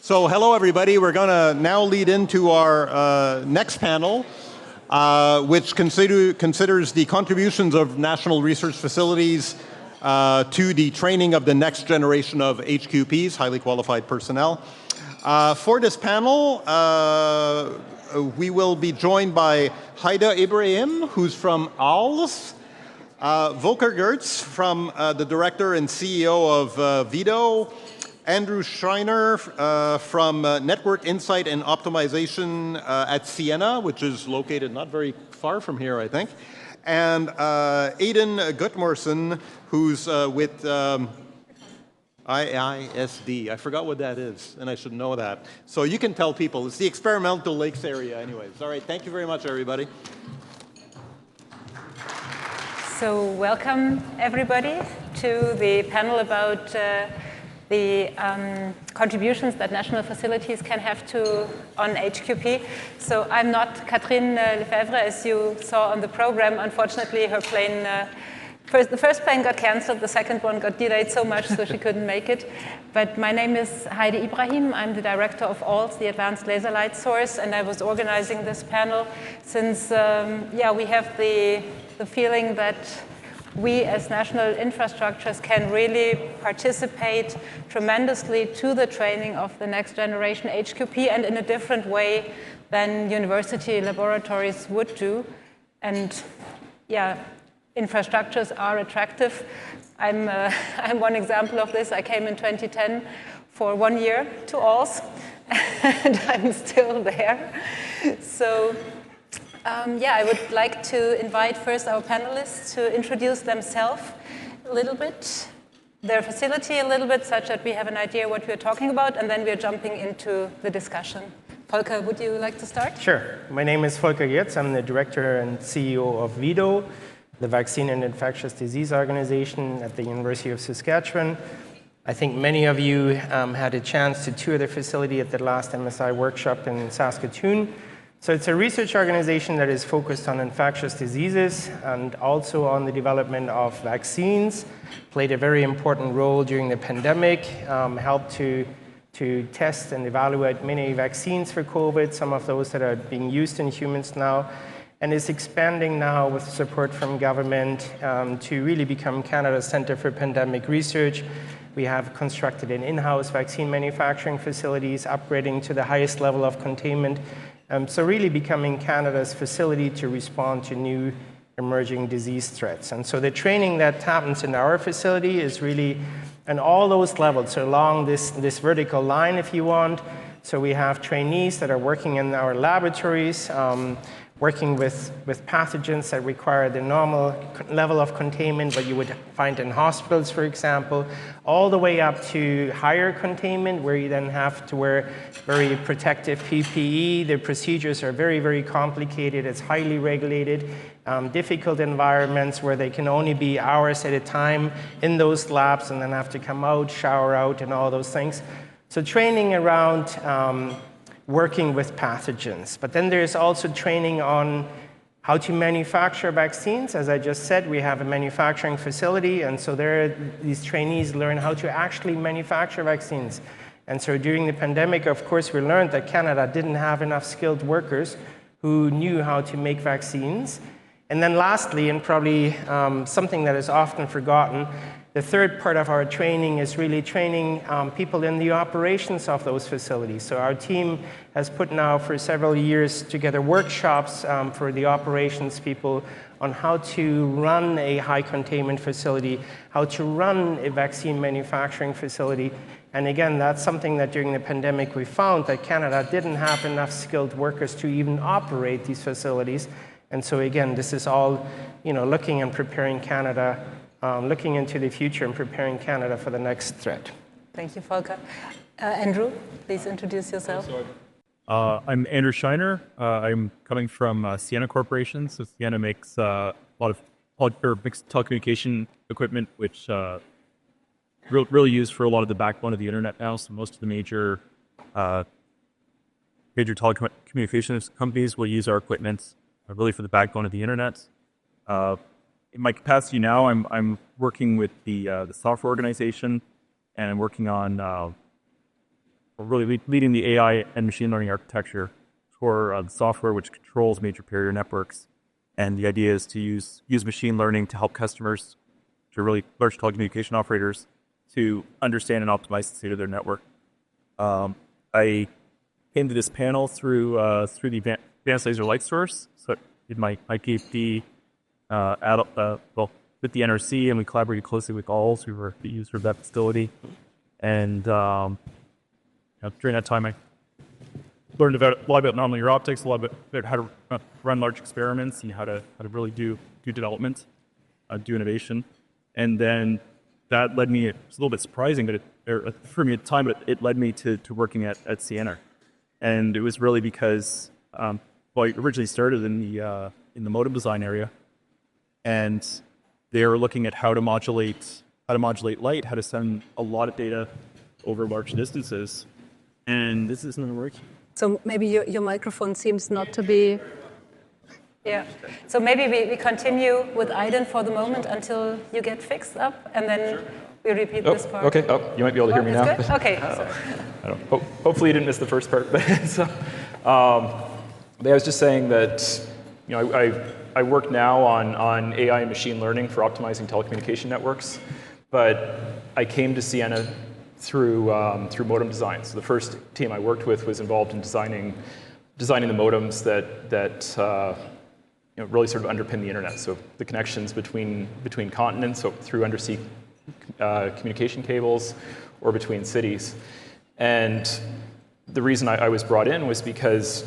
So hello everybody, we're going to now lead into our next panel, which considers the contributions of national research facilities to the training of the next generation of HQPs, highly qualified personnel. For this panel, we will be joined by Heide Ibrahim, who's from IISD, Volker Gerdts, from the director and CEO of Vido, Andrew Schreiner from Network Insight and Optimization at Ciena, which is located not very far from here, I think, and Aidan Guttormson, who's with IISD. I forgot what that is, and I should know that. So you can tell people. It's the Experimental Lakes area anyways. All right, thank you very much, everybody. So welcome, everybody, to the panel about the contributions that national facilities can have on HQP. So I'm not Catherine Lefebvre, as you saw on the program. Unfortunately, her plane, the first plane got canceled, the second one got delayed so much so she couldn't make it. But my name is Heide Ibrahim. I'm the director of ALS, the Advanced Laser Light Source, and I was organizing this panel since, we have the feeling that we as national infrastructures can really participate tremendously to the training of the next generation HQP, and in a different way than university laboratories would do. And yeah, infrastructures are attractive. I'm one example of this. I came in 2010 for 1 year to ALS, and I'm still there. So I would like to invite first our panelists to introduce themselves a little bit, their facility a little bit, such that we have an idea what we're talking about, and then we're jumping into the discussion. Volker, would you like to start? Sure. My name is Volker Gerdts. I'm the director and CEO of Vido, the Vaccine and Infectious Disease Organization at the University of Saskatchewan. I think many of you had a chance to tour the facility at the last MSI workshop in Saskatoon. So it's a research organization that is focused on infectious diseases and also on the development of vaccines, played a very important role during the pandemic, helped to test and evaluate many vaccines for COVID, some of those that are being used in humans now, and is expanding now with support from government to really become Canada's Centre for Pandemic Research. We have constructed an in-house vaccine manufacturing facilities, upgrading to the highest level of containment. So really becoming Canada's facility to respond to new emerging disease threats. And so the training that happens in our facility is really on all those levels, so along this vertical line, if you want. So we have trainees that are working in our laboratories, working with pathogens that require the normal level of containment, what you would find in hospitals, for example, all the way up to higher containment, where you then have to wear very protective PPE. The procedures are very, very complicated. It's highly regulated, difficult environments where they can only be hours at a time in those labs and then have to come out, shower out, and all those things. So training around working with pathogens. But then there's also training on how to manufacture vaccines. As I just said, we have a manufacturing facility, and so these trainees learn how to actually manufacture vaccines. And so during the pandemic, of course, we learned that Canada didn't have enough skilled workers who knew how to make vaccines. And then lastly, and probably something that is often forgotten, the third part of our training is really training people in the operations of those facilities. So our team has put now for several years together workshops for the operations people on how to run a high containment facility, how to run a vaccine manufacturing facility. And again, that's something that during the pandemic we found that Canada didn't have enough skilled workers to even operate these facilities. And so again, this is all, looking and preparing Canada, looking into the future and preparing Canada for the next threat. Thank you, Volker. Andrew, please introduce yourself. I'm Andrew Schreiner. I'm coming from Ciena Corporation. So Ciena makes a lot of mixed telecommunication equipment, which really used for a lot of the backbone of the internet now. So most of the major telecommunications companies will use our equipment really for the backbone of the internet. In my capacity now, I'm working with the software organization, and I'm working on really leading the AI and machine learning architecture for the software which controls major carrier networks. And the idea is to use machine learning to help customers, to really large telecommunication operators, to understand and optimize the state of their network. I came to this panel through the Advanced Laser Light Source. So I did my PhD with the NRC, and we collaborated closely with ALS, who were the user of that facility. And during that time, I learned a lot about nonlinear optics, a lot about how to run large experiments and how to really do development, do innovation. And then that led me, it's a little bit surprising, but for me at the time, but it led me to working at Ciena. And it was really because, I originally started in the modem design area, and they were looking at how to modulate light, how to send a lot of data over large distances. And this isn't working. So maybe your microphone seems not to be... Yeah. So maybe we continue with Aidan for the moment until you get fixed up, and then we repeat this part. Okay. Oh, you might be able to hear me now. Good? Okay. I don't know. Hopefully you didn't miss the first part. But I was just saying that I work now on AI and machine learning for optimizing telecommunication networks, but I came to Ciena through modem design. So the first team I worked with was involved in designing the modems that really sort of underpin the internet. So the connections between continents, so through undersea communication cables, or between cities. And the reason I was brought in was because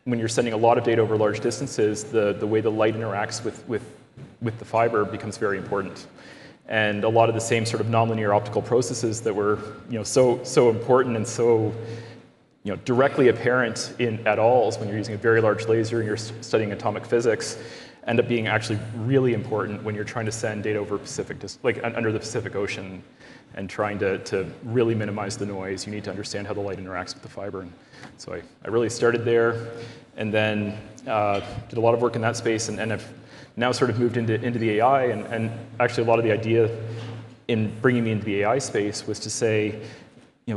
when you're sending a lot of data over large distances, the way the light interacts with the fiber becomes very important. And a lot of the same sort of nonlinear optical processes that were so important and so directly apparent at ALS when you're using a very large laser and you're studying atomic physics, end up being actually really important when you're trying to send data over under the Pacific Ocean and trying to really minimize the noise. You need to understand how the light interacts with the fiber. And so I really started there, and then did a lot of work in that space, and I've now sort of moved into the AI, and actually a lot of the idea in bringing me into the AI space was to say,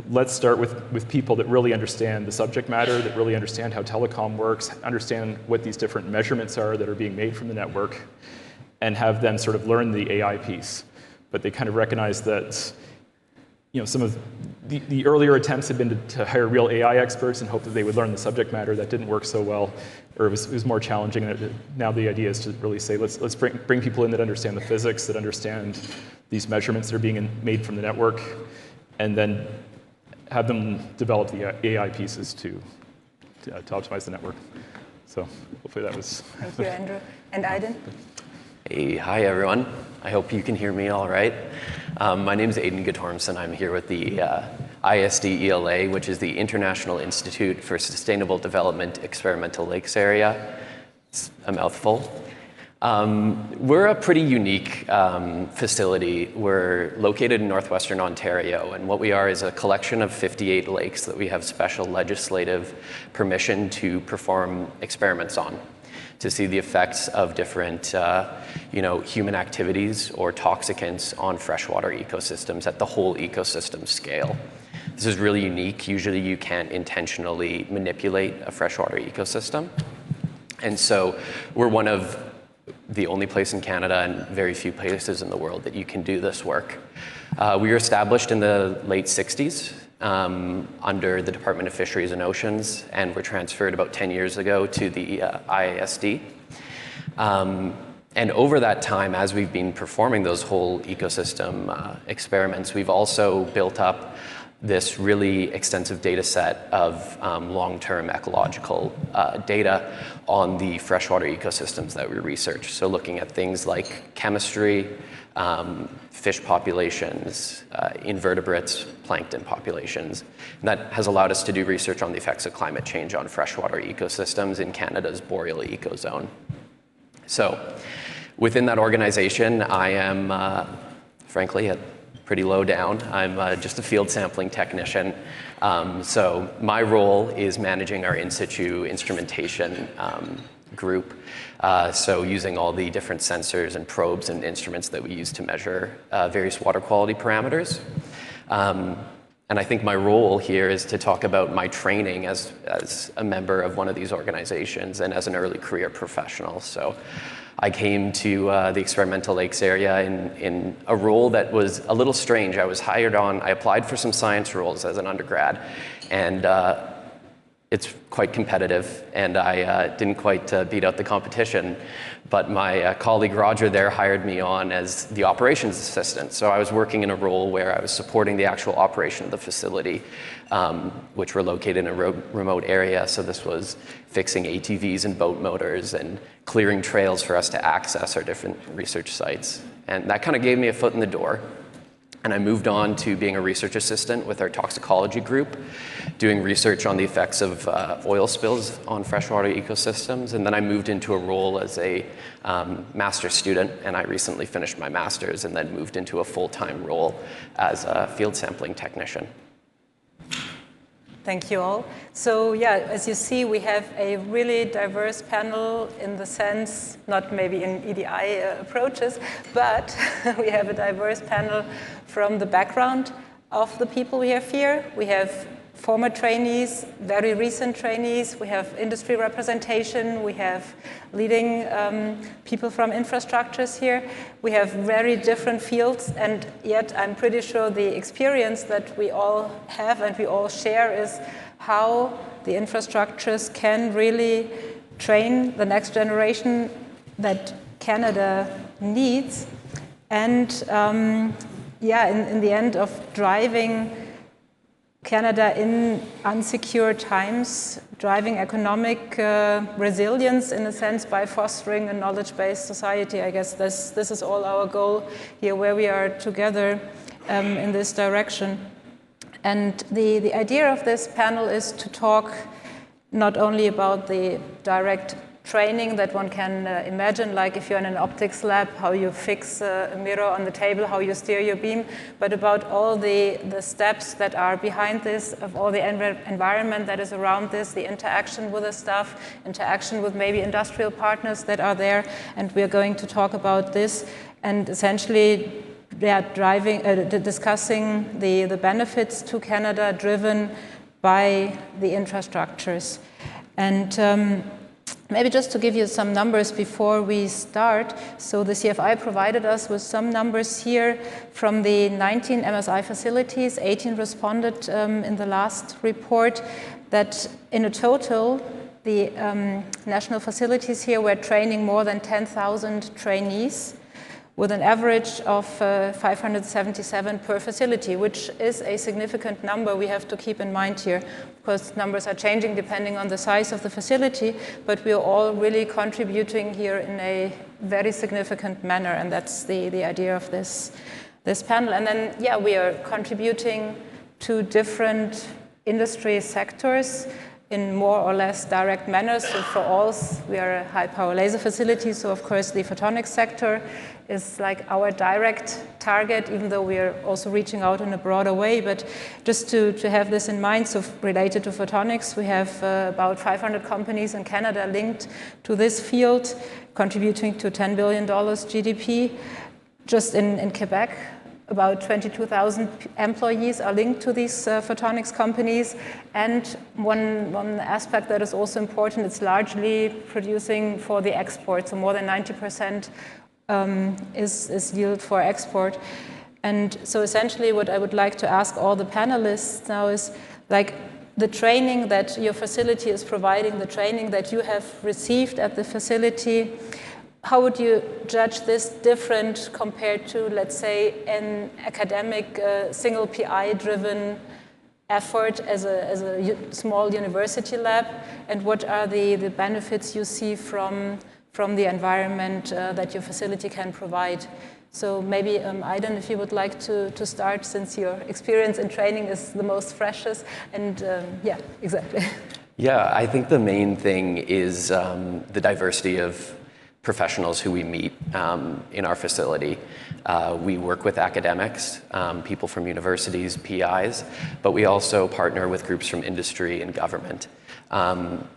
let's start with people that really understand the subject matter, that really understand how telecom works, understand what these different measurements are that are being made from the network, and have them sort of learn the AI piece. But they kind of recognize that some of the earlier attempts had been to hire real AI experts and hope that they would learn the subject matter. That didn't work so well, or it was more challenging. Now the idea is to really say, let's bring people in that understand the physics, that understand these measurements that are being made from the network, and then have them develop the AI pieces to optimize the network. So hopefully that was... Thank you, Andrew. And Aidan? Hey, hi everyone. I hope you can hear me all right. My name is Aidan Guttormson. I'm here with the IISD ELA, which is the International Institute for Sustainable Development Experimental Lakes Area. It's a mouthful. We're a pretty unique facility. We're located in northwestern Ontario, and what we are is a collection of 58 lakes that we have special legislative permission to perform experiments on, to see the effects of different human activities or toxicants on freshwater ecosystems at the whole ecosystem scale. This is really unique. Usually you can't intentionally manipulate a freshwater ecosystem. And so we're one of the only place in Canada and very few places in the world that you can do this work. We were established in the late 60s under the Department of Fisheries and Oceans, and were transferred about 10 years ago to the IISD. And over that time, as we've been performing those whole ecosystem experiments, we've also built up this really extensive data set of long-term ecological data on the freshwater ecosystems that we research. So looking at things like chemistry, fish populations, invertebrates, plankton populations. And that has allowed us to do research on the effects of climate change on freshwater ecosystems in Canada's boreal ecozone. So within that organization, I am, frankly, pretty low down. I'm just a field sampling technician. So my role is managing our in situ instrumentation group. So using all the different sensors and probes and instruments that we use to measure various water quality parameters. And I think my role here is to talk about my training as a member of one of these organizations and as an early career professional. So I came to the Experimental Lakes area in a role that was a little strange. I was hired on, I applied for some science roles as an undergrad, and it's quite competitive, and I didn't quite beat out the competition. But my colleague Roger there hired me on as the operations assistant. So I was working in a role where I was supporting the actual operation of the facility, which were located in a remote area. So this was fixing ATVs and boat motors and clearing trails for us to access our different research sites. And that kind of gave me a foot in the door. And I moved on to being a research assistant with our toxicology group, doing research on the effects of oil spills on freshwater ecosystems. And then I moved into a role as a master's student, and I recently finished my master's and then moved into a full-time role as a field sampling technician. Thank you all. So yeah, as you see, we have a really diverse panel in the sense, not maybe in EDI approaches, but we have a diverse panel from the background of the people we have here. We have former trainees, very recent trainees, we have industry representation, we have leading people from infrastructures here. We have very different fields, and yet I'm pretty sure the experience that we all have and we all share is how the infrastructures can really train the next generation that Canada needs, and yeah, in the end of driving Canada in unsecure times, driving economic resilience in a sense by fostering a knowledge-based society. I guess this is all our goal here, where we are together in this direction. And the idea of this panel is to talk not only about the direct training that one can imagine, like if you're in an optics lab, how you fix a mirror on the table, how you steer your beam, but about all the steps that are behind this, of all the environment that is around this, the interaction with the staff, interaction with maybe industrial partners that are there, and we're going to talk about this, and essentially discussing the benefits to Canada driven by the infrastructures. And maybe just to give you some numbers before we start. So the CFI provided us with some numbers here from the 19 MSI facilities. 18 responded in the last report, that in a total, the national facilities here were training more than 10,000 trainees, with an average of 577 per facility, which is a significant number we have to keep in mind here. Of course, numbers are changing depending on the size of the facility, but we are all really contributing here in a very significant manner, and that's the idea of this panel. And then, yeah, we are contributing to different industry sectors in more or less direct manners. So for all, we are a high-power laser facility, so of course the photonics sector is like our direct target, even though we are also reaching out in a broader way. But just to have this in mind, so related to photonics, we have about 500 companies in Canada linked to this field, contributing to $10 billion GDP. Just in Quebec, about 22,000 employees are linked to these photonics companies. And one aspect that is also important, it's largely producing for the export, so more than 90% is yield for export. And so essentially what I would like to ask all the panelists now is, like, the training that your facility is providing, the training that you have received at the facility, how would you judge this different compared to, let's say, an academic single PI-driven effort as a small university lab? And what are the benefits you see from the environment that your facility can provide? So maybe, Aidan, if you would like to start, since your experience in training is the most freshest. And yeah, exactly. Yeah, I think the main thing is the diversity of professionals who we meet in our facility. We work with academics, people from universities, PIs, but we also partner with groups from industry and government.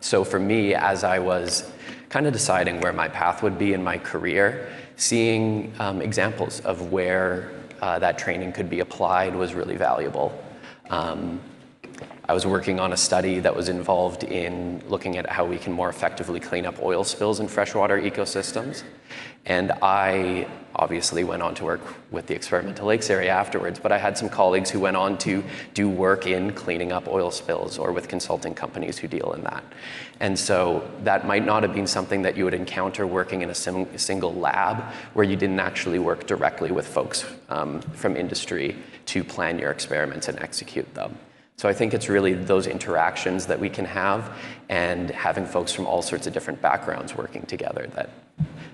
So for me, as I was kind of deciding where my path would be in my career, seeing examples of where that training could be applied was really valuable. I was working on a study that was involved in looking at how we can more effectively clean up oil spills in freshwater ecosystems. And I obviously went on to work with the experimental lakes area afterwards, but I had some colleagues who went on to do work in cleaning up oil spills or with consulting companies who deal in that. And so that might not have been something that you would encounter working in a single lab where you didn't actually work directly with folks from industry to plan your experiments and execute them. So I think it's really those interactions that we can have and having folks from all sorts of different backgrounds working together,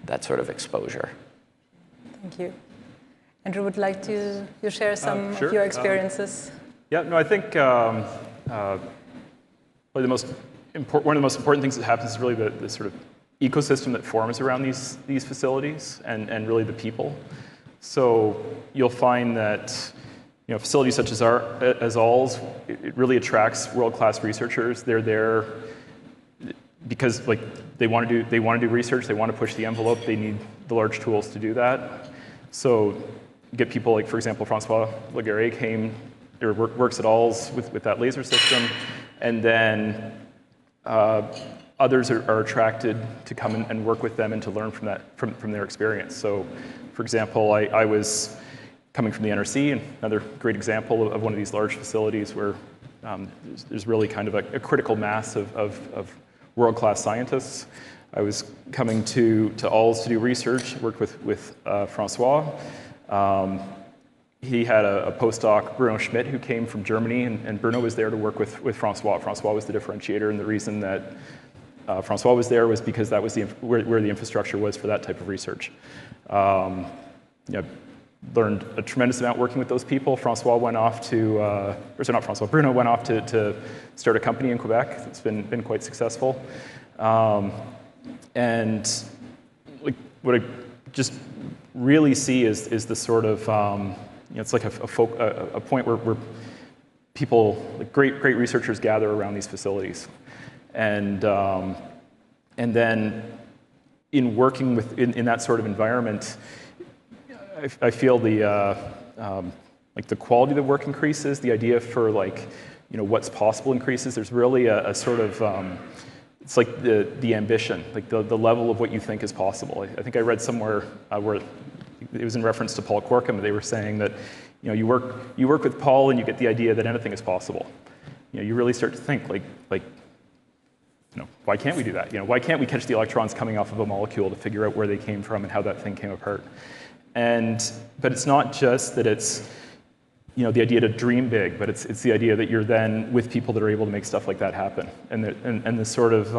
that sort of exposure. Thank you. Andrew, would like to share some sure. of your experiences? Yeah, no, I think probably one of the most important things that happens is really the sort of ecosystem that forms around these facilities and really the people. So you'll find that facilities such as ALS, it really attracts world-class researchers. They're there because they want to do research. They want to push the envelope. They need the large tools to do that. So you get people like, for example, Francois Laguerre came, or works at ALS with that laser system, and then others are attracted to come and work with them and to learn from their experience. So, for example, I was coming from the NRC, and another great example of one of these large facilities where there's really kind of a critical mass of world-class scientists. I was coming to ALS to do research, worked with Francois. He had a postdoc, Bruno Schmidt, who came from Germany, and Bruno was there to work with Francois. Francois was the differentiator, and the reason that Francois was there was because that was where the infrastructure was for that type of research. Learned a tremendous amount working with those people. Francois went off to, Bruno went off to start a company in Quebec. It's been quite successful. And what I just really see is the sort of, it's like a point where people, great researchers gather around these facilities. And then in working in that sort of environment, I feel the quality of the work increases. The idea for what's possible increases. There's really a sort of it's like the ambition, the level of what you think is possible. I think I read somewhere where it was in reference to Paul Corkum. They were saying that you work with Paul and you get the idea that anything is possible. You really start to think why can't we do that? Why can't we catch the electrons coming off of a molecule to figure out where they came from and how that thing came apart? But it's not just that it's the idea to dream big, but it's the idea that you're then with people that are able to make stuff like that happen, and the sort of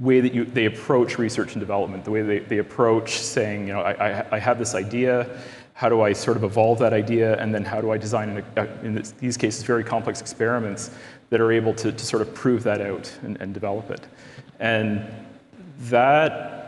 way that they approach research and development, the way they approach saying, I have this idea, how do I sort of evolve that idea, and then how do I design in these cases very complex experiments that are able to sort of prove that out and develop it, and that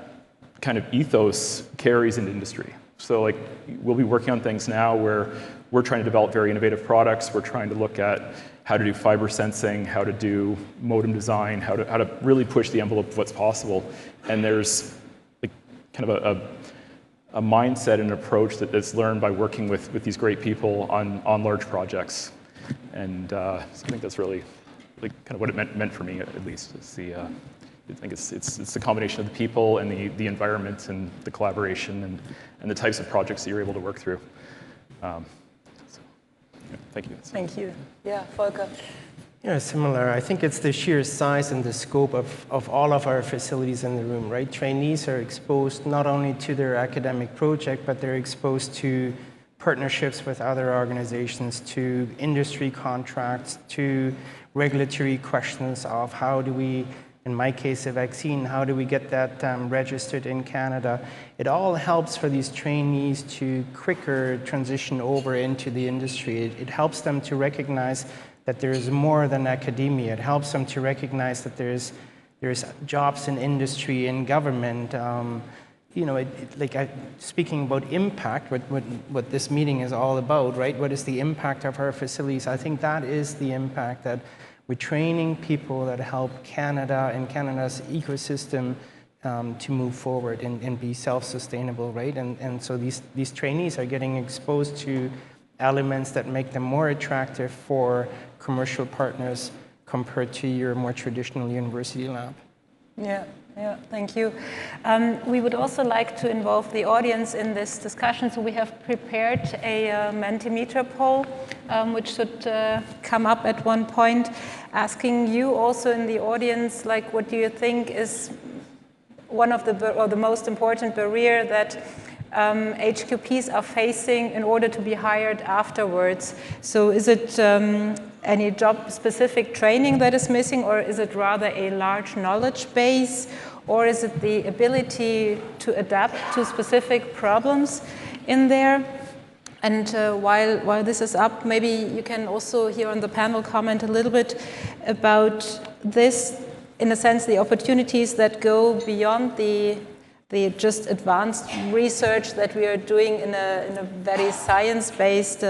kind of ethos carries into industry. So we'll be working on things now where we're trying to develop very innovative products. We're trying to look at how to do fiber sensing, how to do modem design, how to really push the envelope of what's possible. And there's kind of a mindset and approach that's learned by working with these great people on large projects. And so I think that's really kind of what it meant for me, at least. I think it's the combination of the people and the environment and the collaboration and the types of projects that you're able to work through. Thank you. Thank you. Yeah, Volker. Yeah, similar. I think it's the sheer size and the scope of all of our facilities in the room, right? Trainees are exposed not only to their academic project, but they're exposed to partnerships with other organizations, to industry contracts, to regulatory questions of how do we, in my case, a vaccine, how do we get that registered in Canada? It all helps for these trainees to quicker transition over into the industry. It helps them to recognize that there is more than academia. It helps them to recognize that there's jobs in industry, in government. Speaking about impact, what this meeting is all about, right? What is the impact of our facilities? I think that is the impact, that we're training people that help Canada and Canada's ecosystem to move forward and be self-sustainable, right? And so these trainees are getting exposed to elements that make them more attractive for commercial partners compared to your more traditional university lab. Yeah, thank you. We would also like to involve the audience in this discussion, so we have prepared a Mentimeter poll, which should come up at one point, asking you also in the audience, like, what do you think is one of the most important barrier that HQPs are facing in order to be hired afterwards? So is it any job-specific training that is missing, or is it rather a large knowledge base, or is it the ability to adapt to specific problems in there? And while this is up, maybe you can also here on the panel comment a little bit about this, in a sense, the opportunities that go beyond the just advanced research that we are doing in a very science-based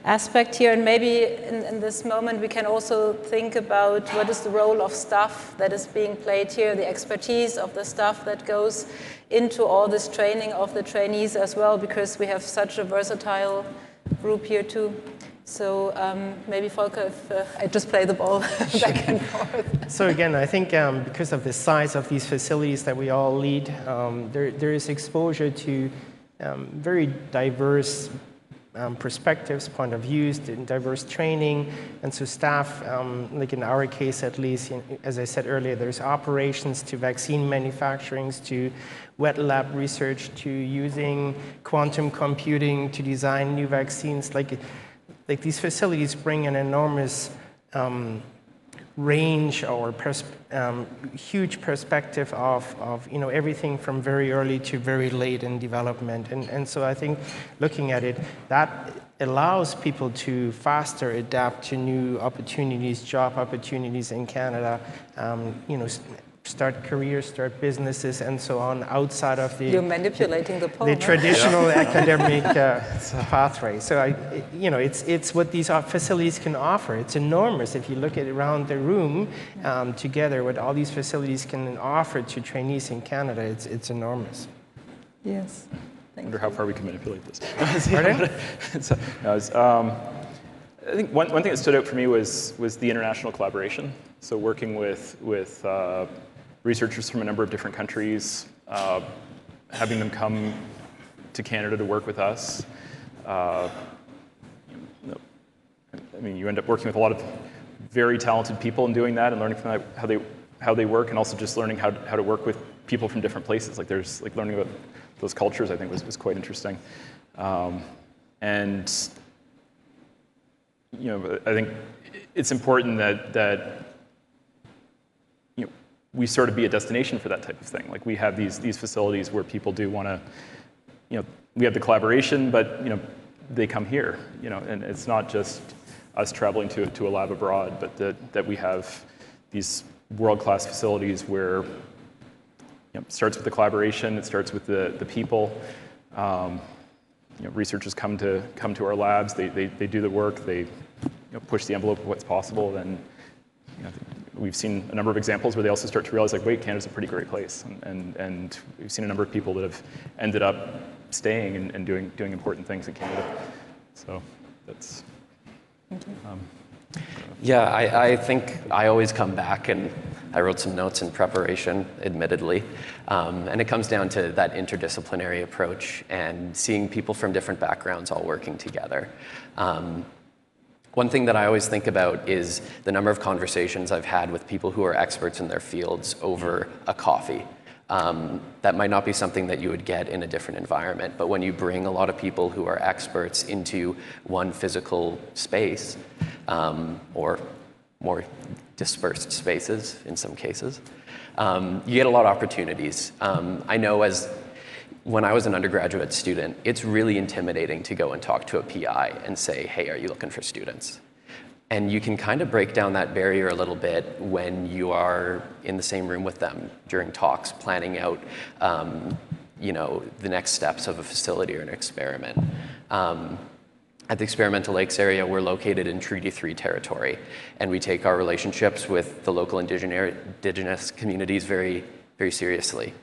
aspect here. And maybe in this moment we can also think about what is the role of staff that is being played here, the expertise of the staff that goes into all this training of the trainees as well, because we have such a versatile group here too. So maybe Volker, if I just play the ball back and forth. So again, I think because of the size of these facilities that we all lead, there is exposure to very diverse perspectives, point of views, diverse training, and so staff, like in our case at least, as I said earlier, there's operations to vaccine manufacturing, to wet lab research, to using quantum computing to design new vaccines. Like these facilities bring an enormous range or huge perspective of everything from very early to very late in development. And so I think looking at it, that allows people to faster adapt to new opportunities, job opportunities in Canada, start careers, start businesses, and so on outside of the... You're manipulating the poll, traditional academic pathway. So it's what these facilities can offer. It's enormous. If you look at around the room together, what all these facilities can offer to trainees in Canada, it's enormous. Yes. I wonder how far we can manipulate this. Pardon? I think one thing that stood out for me was the international collaboration. So working with researchers from a number of different countries, having them come to Canada to work with us. You end up working with a lot of very talented people and doing that, and learning from that how they work, and also just learning how to work with people from different places. Like learning about those cultures, I think was quite interesting. And I think it's important that we sort of be a destination for that type of thing. Like we have these facilities where people do want to, we have the collaboration, but they come here, and it's not just us traveling to a lab abroad, but that we have these world-class facilities where it starts with the collaboration, it starts with the people. Researchers come to our labs, they do the work, they push the envelope of what's possible, and we've seen a number of examples where they also start to realize, like, wait, Canada's a pretty great place, and we've seen a number of people that have ended up staying and doing important things in Canada. So that's. Yeah, I think I always come back, and I wrote some notes in preparation, admittedly, and it comes down to that interdisciplinary approach and seeing people from different backgrounds all working together. One thing that I always think about is the number of conversations I've had with people who are experts in their fields over a coffee. That might not be something that you would get in a different environment, but when you bring a lot of people who are experts into one physical space, or more dispersed spaces in some cases, you get a lot of opportunities. I know when I was an undergraduate student, it's really intimidating to go and talk to a PI and say, hey, are you looking for students? And you can kind of break down that barrier a little bit when you are in the same room with them during talks, planning out the next steps of a facility or an experiment. At the Experimental Lakes area, we're located in Treaty 3 territory, and we take our relationships with the local indigenous communities very, very seriously.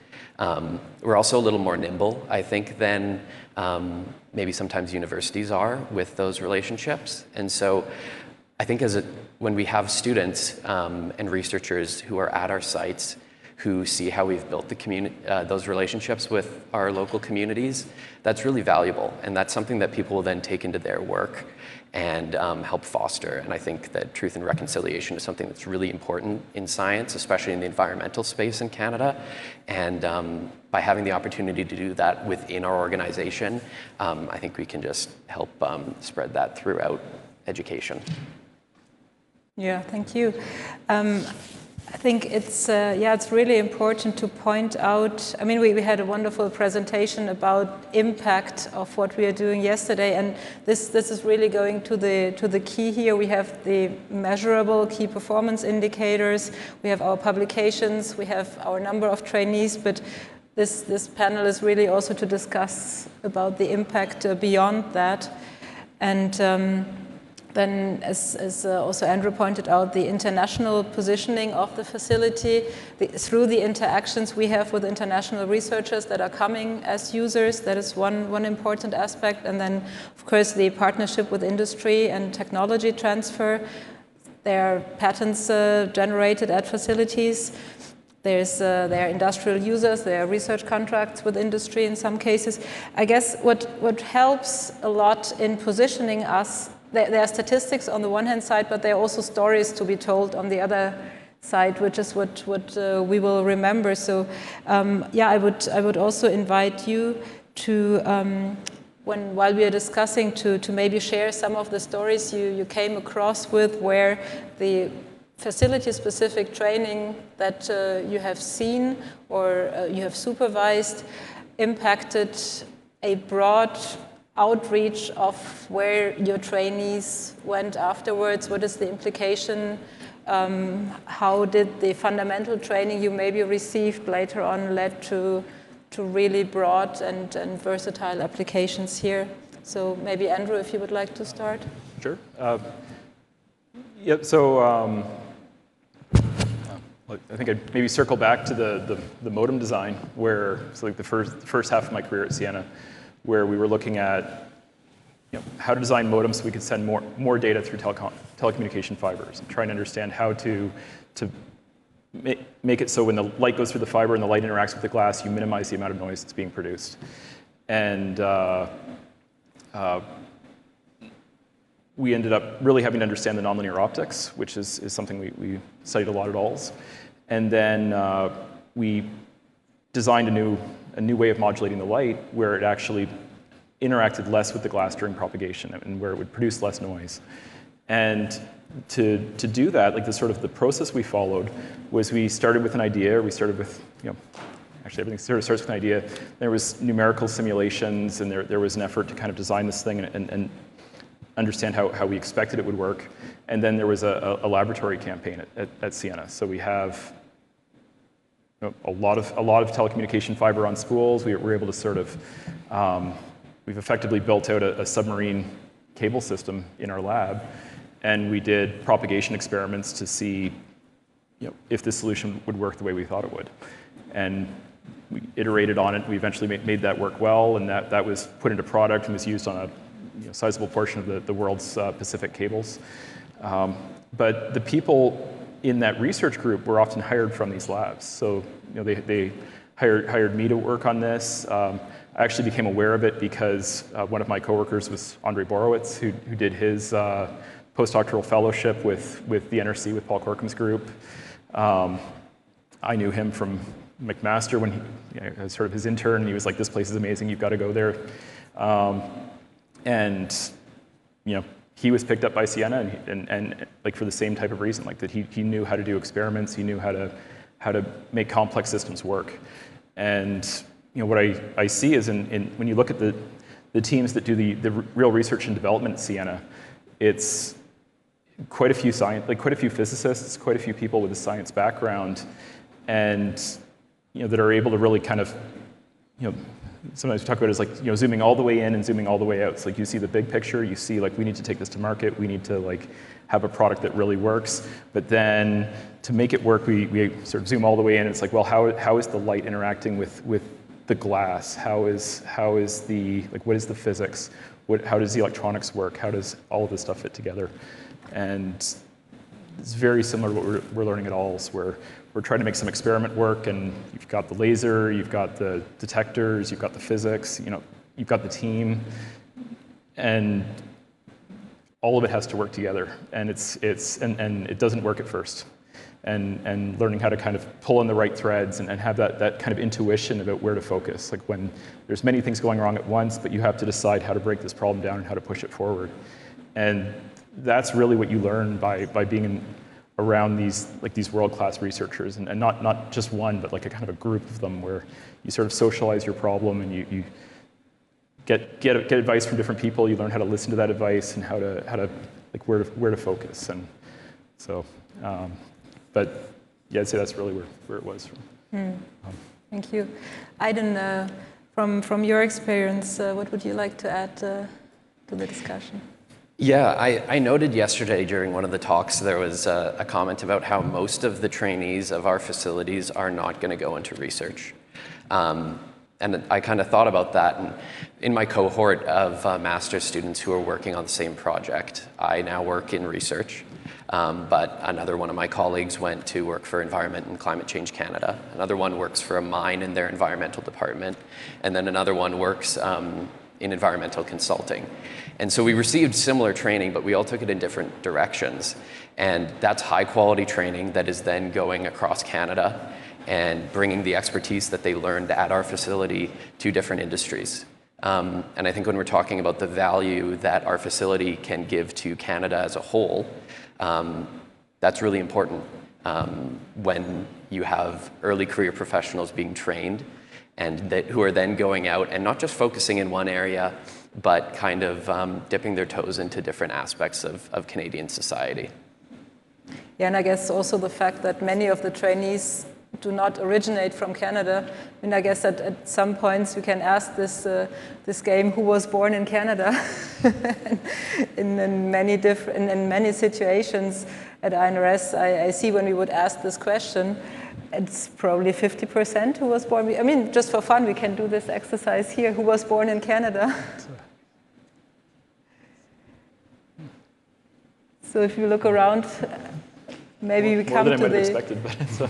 We're also a little more nimble, I think, than maybe sometimes universities are with those relationships. And so I think when we have students and researchers who are at our sites who see how we've built those relationships with our local communities, that's really valuable. And that's something that people will then take into their work and help foster. And I think that truth and reconciliation is something that's really important in science, especially in the environmental space in Canada. And by having the opportunity to do that within our organization, I think we can just help spread that throughout education. Yeah, thank you. I think it's really important to point out. I mean, we had a wonderful presentation about impact of what we are doing yesterday, and this is really going to the key here. We have the measurable key performance indicators. We have our publications. We have our number of trainees. But this panel is really also to discuss about the impact beyond that, and. Then, as also Andrew pointed out, the international positioning of the facility through the interactions we have with international researchers that are coming as users, that is one important aspect. And then, of course, the partnership with industry and technology transfer. There are patents generated at facilities. There are industrial users, there are research contracts with industry in some cases. I guess what helps a lot in positioning us, there are statistics on the one hand side, but there are also stories to be told on the other side, which is what we will remember. So I would also invite you to, while we are discussing, to maybe share some of the stories you came across with where the facility-specific training that you have seen or you have supervised impacted a broad outreach of where your trainees went afterwards. What is the implication? How did the fundamental training you maybe received later on led to really broad and versatile applications here? So maybe Andrew, if you would like to start. Sure. Yep. So I think I'd maybe circle back to the modem design, where like the first half of my career at Ciena, where we were looking at how to design modems so we could send more data through telecommunication fibers, and trying to understand how to make it so when the light goes through the fiber and the light interacts with the glass, you minimize the amount of noise that's being produced. And we ended up really having to understand the nonlinear optics, which is something we studied a lot at ALS. And then we designed a new way of modulating the light where it actually interacted less with the glass during propagation and where it would produce less noise. And to do that, like the process we followed was we started with an idea. We started with, actually everything starts with an idea. There was numerical simulations, and there was an effort to kind of design this thing and understand how we expected it would work. And then there was a laboratory campaign at Ciena. So we have a lot of telecommunication fiber on spools. We were able to we've effectively built out a submarine cable system in our lab, and we did propagation experiments to see if this solution would work the way we thought it would. And we iterated on it. We eventually made that work well, and that was put into product and was used on a sizable portion of the world's Pacific cables. But the people in that research group were often hired from these labs. So they hired me to work on this. I actually became aware of it because one of my coworkers was Andrei Borowitz, who did his postdoctoral fellowship with the NRC, with Paul Corcom's group. I knew him from McMaster when I was sort of his intern, and he was like, "This place is amazing, you've got to go there." And he was picked up by Ciena, and like for the same type of reason, like that he knew how to do experiments, he knew how to make complex systems work. And what I see is when you look at the teams that do the real research and development at Ciena, it's quite a few physicists, quite a few people with a science background, and that are able to really kind of sometimes we talk about is like, zooming all the way in and zooming all the way out. So like you see the big picture, you see like we need to take this to market, we need to like have a product that really works. But then to make it work, we sort of zoom all the way in. And it's like, well, how is the light interacting with the glass? How is the, like, what is the physics? How does the electronics work? How does all of this stuff fit together? And it's very similar to what we're learning at ALS, where we're trying to make some experiment work, and you've got the laser, you've got the detectors, you've got the physics, you've got the team, and all of it has to work together. And and it doesn't work at first. And learning how to kind of pull in the right threads and have that kind of intuition about where to focus. Like when there's many things going wrong at once, but you have to decide how to break this problem down and how to push it forward. And that's really what you learn by being around these world-class researchers, and not just one, but like a kind of a group of them, where you sort of socialize your problem and you get advice from different people. You learn how to listen to that advice and how to like where to focus. And so. But yeah, I'd say that's really where it was from. Thank you. Aidan, from your experience, what would you like to add to the discussion? Yeah, I noted yesterday during one of the talks there was a comment about how most of the trainees of our facilities are not going to go into research. And I kind of thought about that. And in my cohort of master's students who are working on the same project, I now work in research. But another one of my colleagues went to work for Environment and Climate Change Canada. Another one works for a mine in their environmental department. And then another one works in environmental consulting. And so we received similar training, but we all took it in different directions. And that's high quality training that is then going across Canada and bringing the expertise that they learned at our facility to different industries. And I think when we're talking about the value that our facility can give to Canada as a whole, that's really important when you have early career professionals being trained and who are then going out and not just focusing in one area, but kind of dipping their toes into different aspects of Canadian society. Yeah, and I guess also the fact that many of the trainees do not originate from Canada. I mean, I guess that at some points we can ask this game, who was born in Canada? in many situations at INRS, I see when we would ask this question, it's probably 50% who was born. I mean, just for fun, we can do this exercise here. Who was born in Canada? So if you look around, maybe we come to the... More than I might have expected, but it's...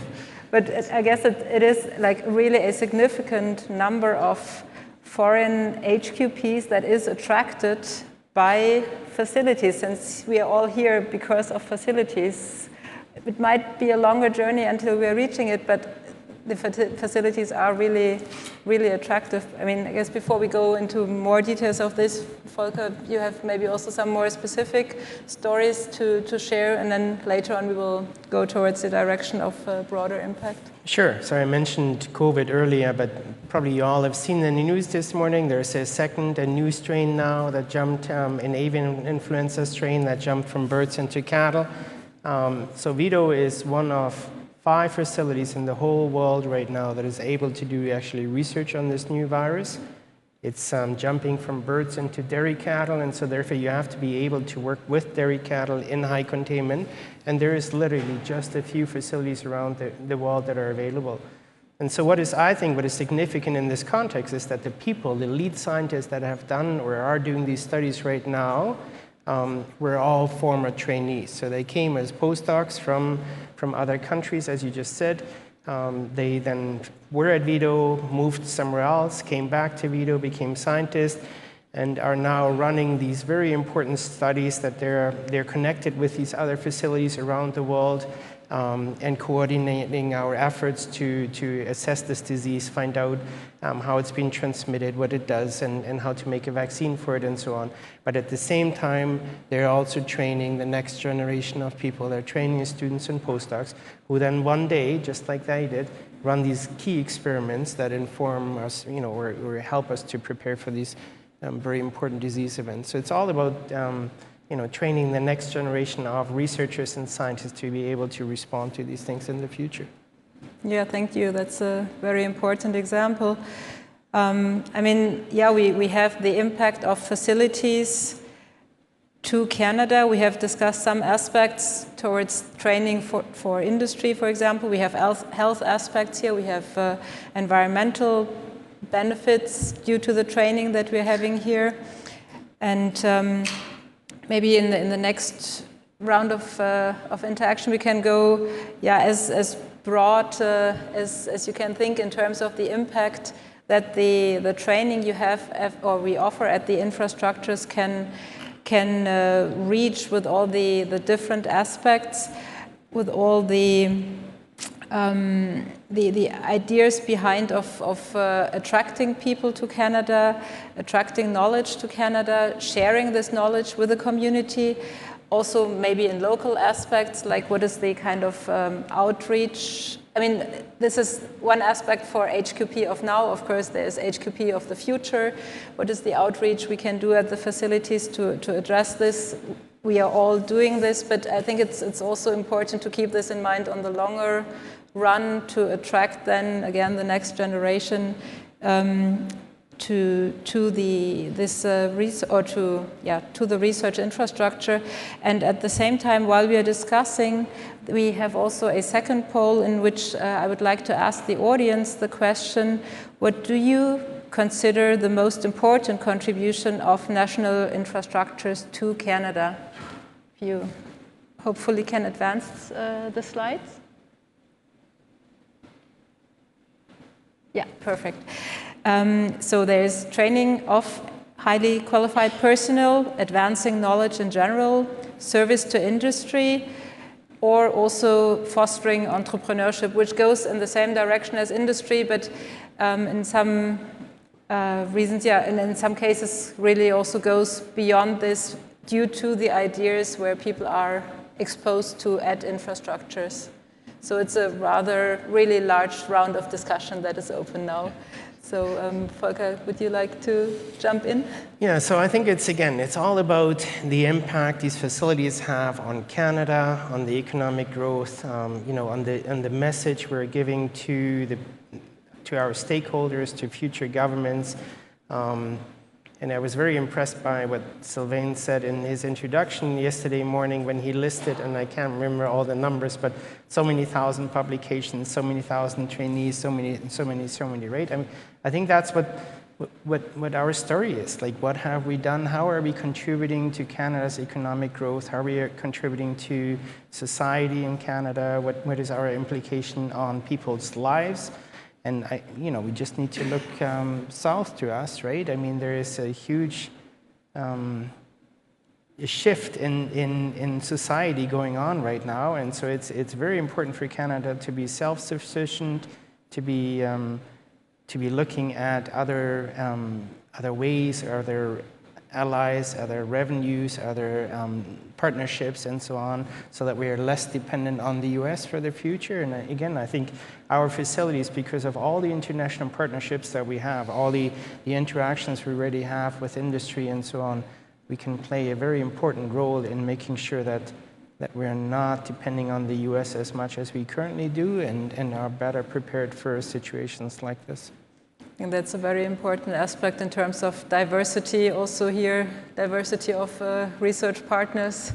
But I guess it is like really a significant number of foreign HQPs that is attracted by facilities, since we are all here because of facilities. It might be a longer journey until we are reaching it, but the facilities are really, really attractive. I mean, I guess before we go into more details of this, Volker, you have maybe also some more specific stories to share, and then later on we will go towards the direction of broader impact. Sure. So I mentioned COVID earlier, but probably you all have seen in the news this morning. There's a new strain now that jumped, an avian influenza strain that jumped from birds into cattle. So Vito is one of 5 facilities in the whole world right now that is able to do actually research on this new virus. It's jumping from birds into dairy cattle, and so therefore you have to be able to work with dairy cattle in high containment, and there is literally just a few facilities around the world that are available. And so what is significant in this context is that the lead scientists that have done or are doing these studies right now were all former trainees. So they came as postdocs from other countries, as you just said. They then were at Vito, moved somewhere else, came back to Vito, became scientists, and are now running these very important studies that they're connected with these other facilities around the world, and coordinating our efforts to assess this disease, find out how it's been transmitted, what it does, and how to make a vaccine for it, and so on. But at the same time, they're also training the next generation of people. They're training students and postdocs who then one day, just like they did, run these key experiments that inform us, or help us to prepare for these very important disease events. So it's all about training the next generation of researchers and scientists to be able to respond to these things in the future. Yeah, thank you. That's a very important example. I mean, yeah, we have the impact of facilities to Canada. We have discussed some aspects towards training for industry, for example. We have health aspects here. We have environmental benefits due to the training that we're having here. And maybe in the next round of interaction, we can go, yeah, as broad as you can think in terms of the impact that the training you have or we offer at the infrastructures can reach with all the different aspects, with all the ideas behind of attracting people to Canada, attracting knowledge to Canada, sharing this knowledge with the community. Also, maybe in local aspects, like what is the kind of outreach? I mean, this is one aspect for HQP of now. Of course, there is HQP of the future. What is the outreach we can do at the facilities to address this? We are all doing this, but I think it's also important to keep this in mind on the longer run to attract then again the next generation to the research infrastructure. And at the same time, while we are discussing, we have also a second poll in which I would like to ask the audience the question: what do you consider the most important contribution of national infrastructures to Canada? If you hopefully can advance the slides. Yeah, perfect. So there's training of highly qualified personnel, advancing knowledge in general, service to industry, or also fostering entrepreneurship, which goes in the same direction as industry, but in some reasons, yeah, and in some cases really also goes beyond this due to the ideas where people are exposed to at infrastructures. So it's a rather really large round of discussion that is open now. So Volker, would you like to jump in? Yeah, so I think it's all about the impact these facilities have on Canada, on the economic growth, on the message we're giving to our stakeholders, to future governments. And I was very impressed by what Sylvain said in his introduction yesterday morning when he listed, and I can't remember all the numbers, but so many thousand publications, so many thousand trainees, so many, right? I mean, I think that's what our story is. Like, what have we done? How are we contributing to Canada's economic growth? How are we contributing to society in Canada? What is our implication on people's lives? And we just need to look south to us, right? I mean, there is a huge shift in society going on right now, and so it's very important for Canada to be self-sufficient, to be looking at other ways, other allies, other revenues, other partnerships, and so on, so that we are less dependent on the US for the future. And again, I think our facilities, because of all the international partnerships that we have, all the interactions we already have with industry and so on, we can play a very important role in making sure that we're not depending on the US as much as we currently do, and are better prepared for situations like this. And that's a very important aspect in terms of diversity also here, diversity of research partners.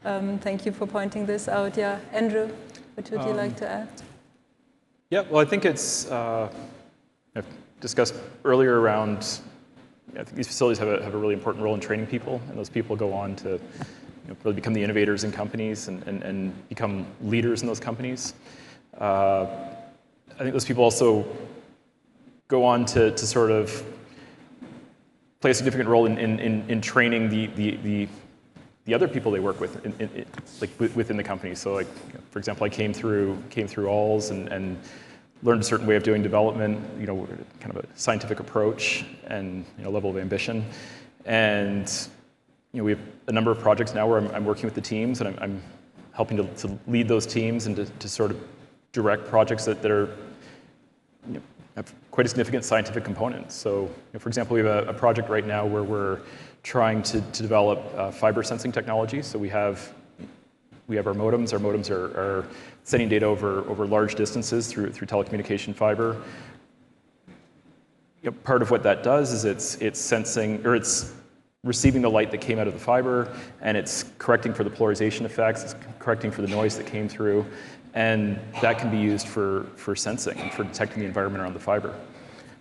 Thank you for pointing this out. Yeah, Andrew, what would you like to add? Yeah, well, I think it's, I've discussed earlier around, I think these facilities have a really important role in training people, and those people go on to really become the innovators in companies and become leaders in those companies. I think those people also go on to sort of play a significant role in training the other people they work with, within the company. So, like, for example, I came through ALS and learned a certain way of doing development, kind of a scientific approach and level of ambition. And we have a number of projects now where I'm working with the teams, and I'm helping to lead those teams and to sort of direct projects that are have quite a significant scientific component. So, for example, we have a project right now where we're trying to develop fiber sensing technology. So we have our modems. Our modems are sending data over large distances through telecommunication fiber. part of what that does is it's sensing, or it's receiving the light that came out of the fiber, and it's correcting for the polarization effects, it's correcting for the noise that came through, and that can be used for sensing and for detecting the environment around the fiber.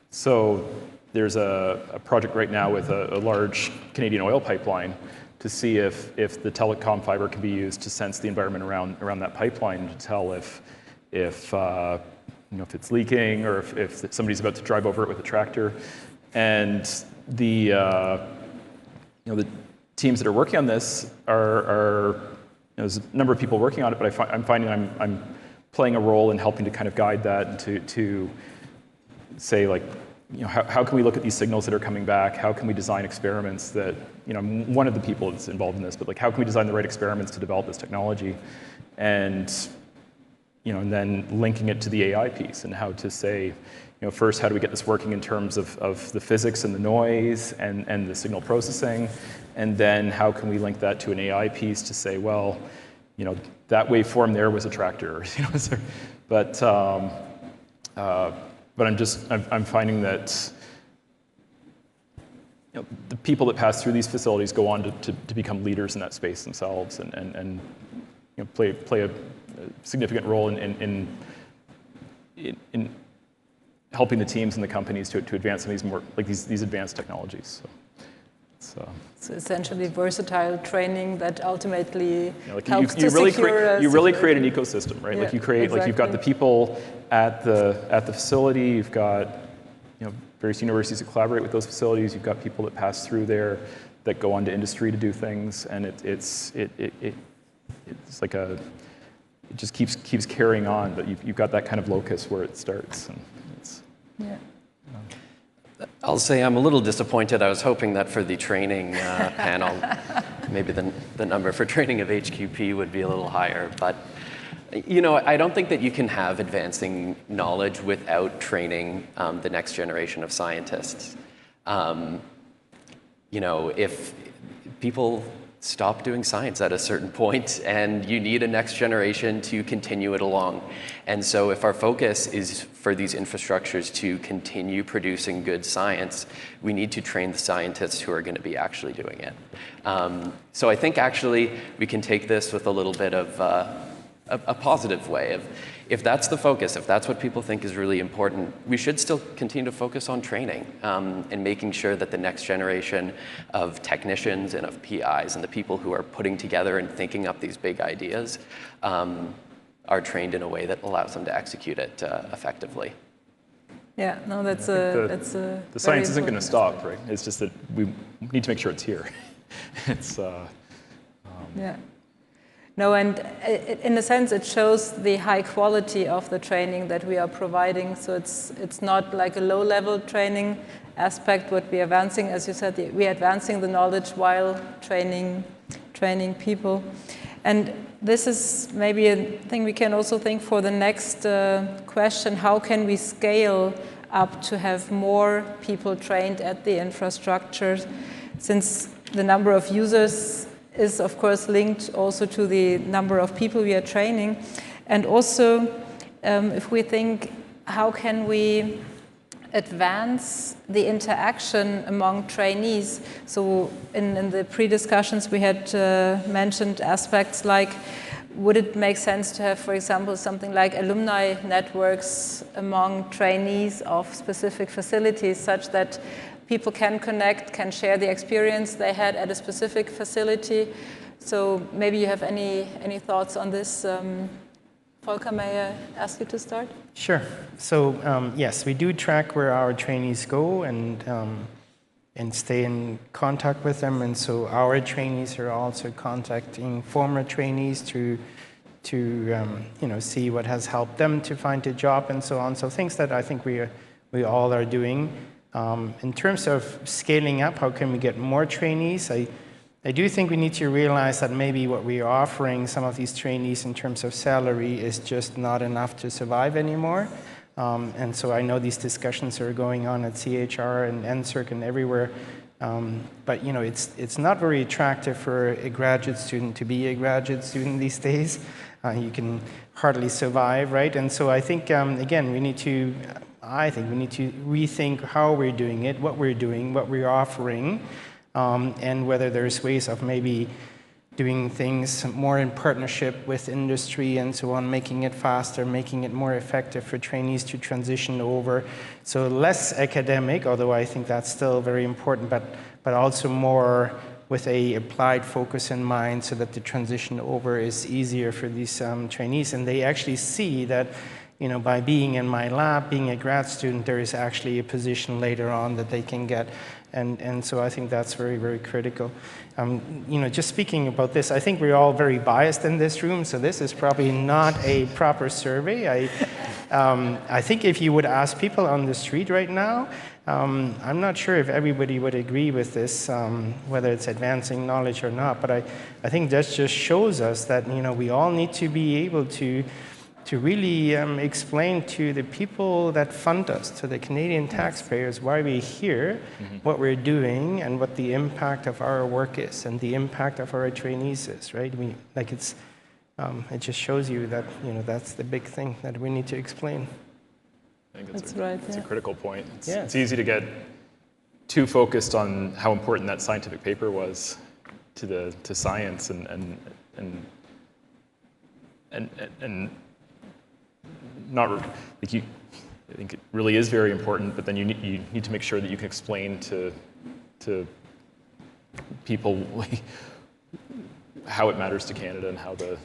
So there's a project right now with a large Canadian oil pipeline to see if the telecom fiber can be used to sense the environment around that pipeline, to tell if it's leaking, or if somebody's about to drive over it with a tractor. And the teams that are working on this are there's a number of people working on it, but I'm finding I'm playing a role in helping to kind of guide that, and to say, like, how can we look at these signals that are coming back? How can we design experiments that, I'm one of the people that's involved in this, but like, how can we design the right experiments to develop this technology? And and then linking it to the AI piece, and how to say, first, how do we get this working in terms of the physics and the noise and the signal processing, and then how can we link that to an AI piece to say, well, that waveform there was a tractor, but I'm finding that the people that pass through these facilities go on to become leaders in that space themselves, and play a significant role in helping the teams and the companies to advance some of these more, like these advanced technologies. So essentially versatile training that ultimately helps to secure you really create an ecosystem, right? Yeah, like you create, exactly. like you've got the people at the facility, you've got various universities that collaborate with those facilities, you've got people that pass through there that go on to industry to do things, and it's like it just keeps carrying on, but you've got that kind of locus where it starts, and it's. Yeah. I'll say I'm a little disappointed. I was hoping that for the training panel, maybe the number for training of HQP would be a little higher. But, I don't think that you can have advancing knowledge without training the next generation of scientists. If people stop doing science at a certain point, and you need a next generation to continue it along. And so if our focus is for these infrastructures to continue producing good science, we need to train the scientists who are going to be actually doing it. So I think actually we can take this with a little bit of a positive way of, if that's the focus, if that's what people think is really important, we should still continue to focus on training and making sure that the next generation of technicians and of PIs and the people who are putting together and thinking up these big ideas are trained in a way that allows them to execute it effectively. Yeah, no, that's a the science isn't going to stop, right? It's just that we need to make sure it's here. It's yeah. No, and in a sense, it shows the high quality of the training that we are providing. So it's not like a low-level training aspect. What we are advancing, as you said, we are advancing the knowledge while training people. And this is maybe a thing we can also think for the next question: how can we scale up to have more people trained at the infrastructure, since the number of users is of course linked also to the number of people we are training. And also, if we think, how can we advance the interaction among trainees? So in the pre-discussions we had mentioned aspects like, would it make sense to have, for example, something like alumni networks among trainees of specific facilities, such that people can connect, can share the experience they had at a specific facility? So maybe you have any thoughts on this? Volker, may I ask you to start? Sure. So yes, we do track where our trainees go and stay in contact with them. And so our trainees are also contacting former trainees to see what has helped them to find a job and so on. So things that I think we all are doing. In terms of scaling up, how can we get more trainees? I do think we need to realize that maybe what we are offering some of these trainees in terms of salary is just not enough to survive anymore. And so I know these discussions are going on at CHR and NSERC and everywhere. But it's not very attractive for a graduate student to be a graduate student these days. You can hardly survive, right? And so I think, again, we need to I think we need to rethink how we're doing it, what we're doing, what we're offering, and whether there's ways of maybe doing things more in partnership with industry and so on, making it faster, making it more effective for trainees to transition over. So less academic, although I think that's still very important, but also more with a applied focus in mind so that the transition over is easier for these trainees. And they actually see that, you know, by being in my lab, being a grad student, there is actually a position later on that they can get. And so I think that's very, very critical. You know, just speaking about this, I think we're all very biased in this room, so this is probably not a proper survey. I think if you would ask people on the street right now, I'm not sure if everybody would agree with this, whether it's advancing knowledge or not, but I think that just shows us that, you know, we all need to be able to really explain to the people that fund us, to the Canadian taxpayers, why we're here, what we're doing, and what the impact of our work is, and the impact of our trainees is, right? It just shows you that, you know, that's the big thing that we need to explain. I think That's right. It's a critical point. Yeah. It's easy to get too focused on how important that scientific paper was to science and not like you. I think it really is very important, but then you need to make sure that you can explain to people how it matters to Canada and how the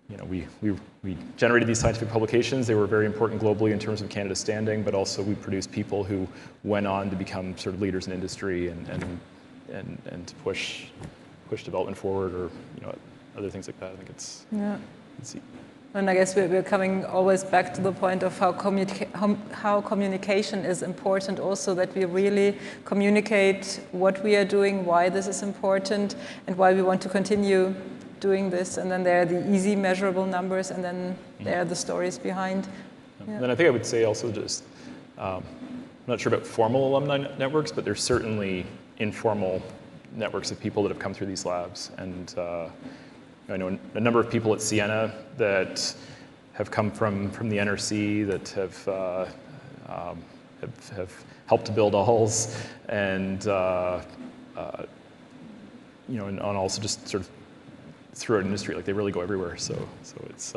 you know, we generated these scientific publications. They were very important globally in terms of Canada's standing, but also we produced people who went on to become sort of leaders in industry and to push development forward, or, you know, other things like that. I think it's And I guess we're coming always back to the point of how communication is important also, that we really communicate what we are doing, why this is important, and why we want to continue doing this. And then there are the easy measurable numbers, and then there are the stories behind. Yeah. And then I think I would say also just, I'm not sure about formal alumni networks, but there's certainly informal networks of people that have come through these labs. And I know a number of people at Ciena that have come from the NRC that have helped to build halls, and you know, and also just sort of throughout industry, like they really go everywhere. So it's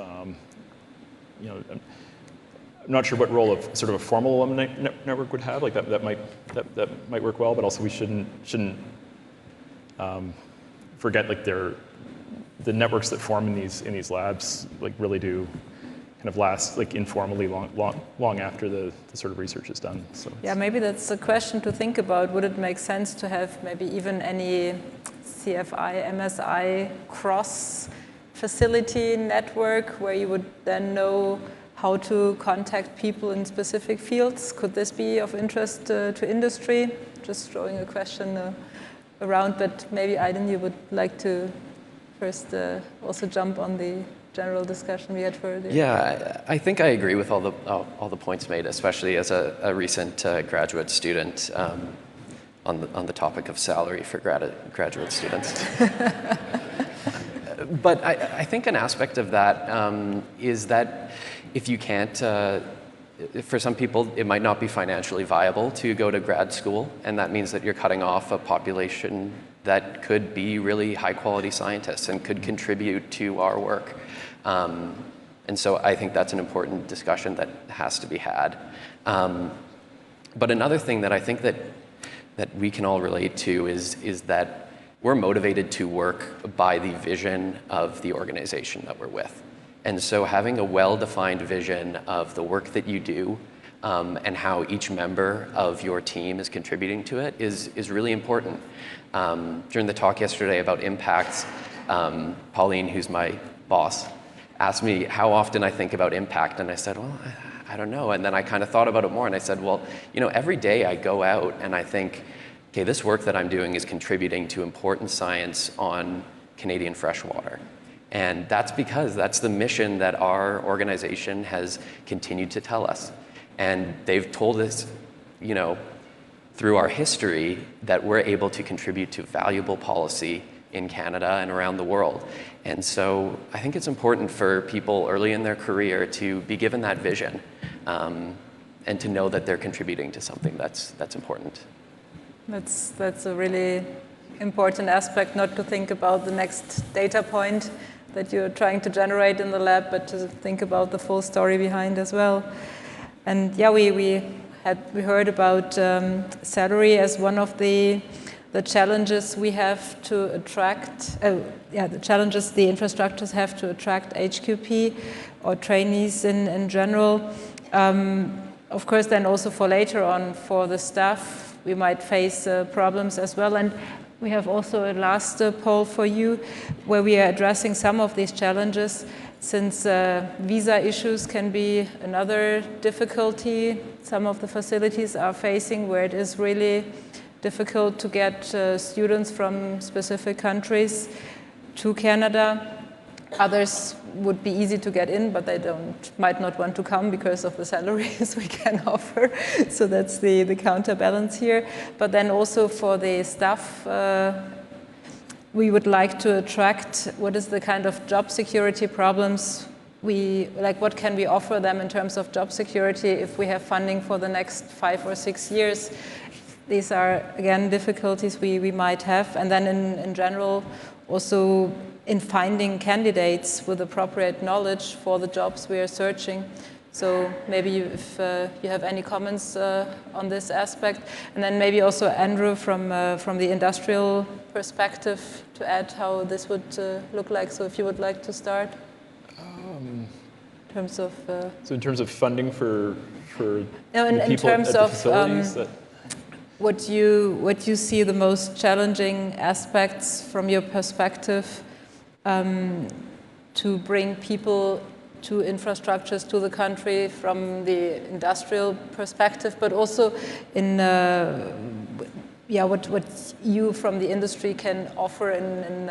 you know, I'm not sure what role of sort of a formal alumni network would have. Like that might work well, but also we shouldn't forget, like, the networks that form in these labs, like, really do kind of last, like, informally long after the sort of research is done. So yeah, maybe that's a question to think about. Would it make sense to have maybe even any CFI, MSI cross facility network where you would then know how to contact people in specific fields? Could this be of interest to industry? Just throwing a question around, but maybe Aidan, you would like to first also jump on the general discussion we had further. Yeah, I think I agree with all the points made, especially as a recent graduate student on the topic of salary for graduate students. But I think an aspect of that is that if you can't, for some people, it might not be financially viable to go to grad school, and that means that you're cutting off a population that could be really high-quality scientists and could contribute to our work. And so I think that's an important discussion that has to be had. But another thing that I think that we can all relate to is that we're motivated to work by the vision of the organization that we're with. And so having a well-defined vision of the work that you do and how each member of your team is contributing to it is really important. During the talk yesterday about impacts, Pauline, who's my boss, asked me how often I think about impact, and I said, well, I don't know. And then I kind of thought about it more, and I said, well, you know, every day I go out and I think, okay, this work that I'm doing is contributing to important science on Canadian freshwater. And that's because that's the mission that our organization has continued to tell us. And they've told us, you know, through our history, that we're able to contribute to valuable policy in Canada and around the world. And so I think it's important for people early in their career to be given that vision and to know that they're contributing to something that's important. That's a really important aspect, not to think about the next data point that you're trying to generate in the lab, but to think about the full story behind as well. And yeah, we heard about salary as one of the challenges we have to attract, the challenges the infrastructures have to attract HQP or trainees in general. Of course, then also for later on, for the staff, we might face problems as well. And we have also a last poll for you, where we are addressing some of these challenges, since visa issues can be another difficulty some of the facilities are facing, where it is really difficult to get students from specific countries to Canada. Others would be easy to get in, but they might not want to come because of the salaries we can offer. So that's the counterbalance here. But then also for the staff, we would like to attract what is the kind of job security problems what can we offer them in terms of job security if we have funding for the next 5 or 6 years. These are, again, difficulties we might have. And then in general, also in finding candidates with appropriate knowledge for the jobs we are searching. So maybe if you have any comments on this aspect. And then maybe also Andrew from the industrial perspective to add how this would look like. So if you would like to start. In terms of... So in terms of funding for no, the people in terms at the of facilities? What you see the most challenging aspects from your perspective to bring people to infrastructures to the country from the industrial perspective, but also in what you from the industry can offer in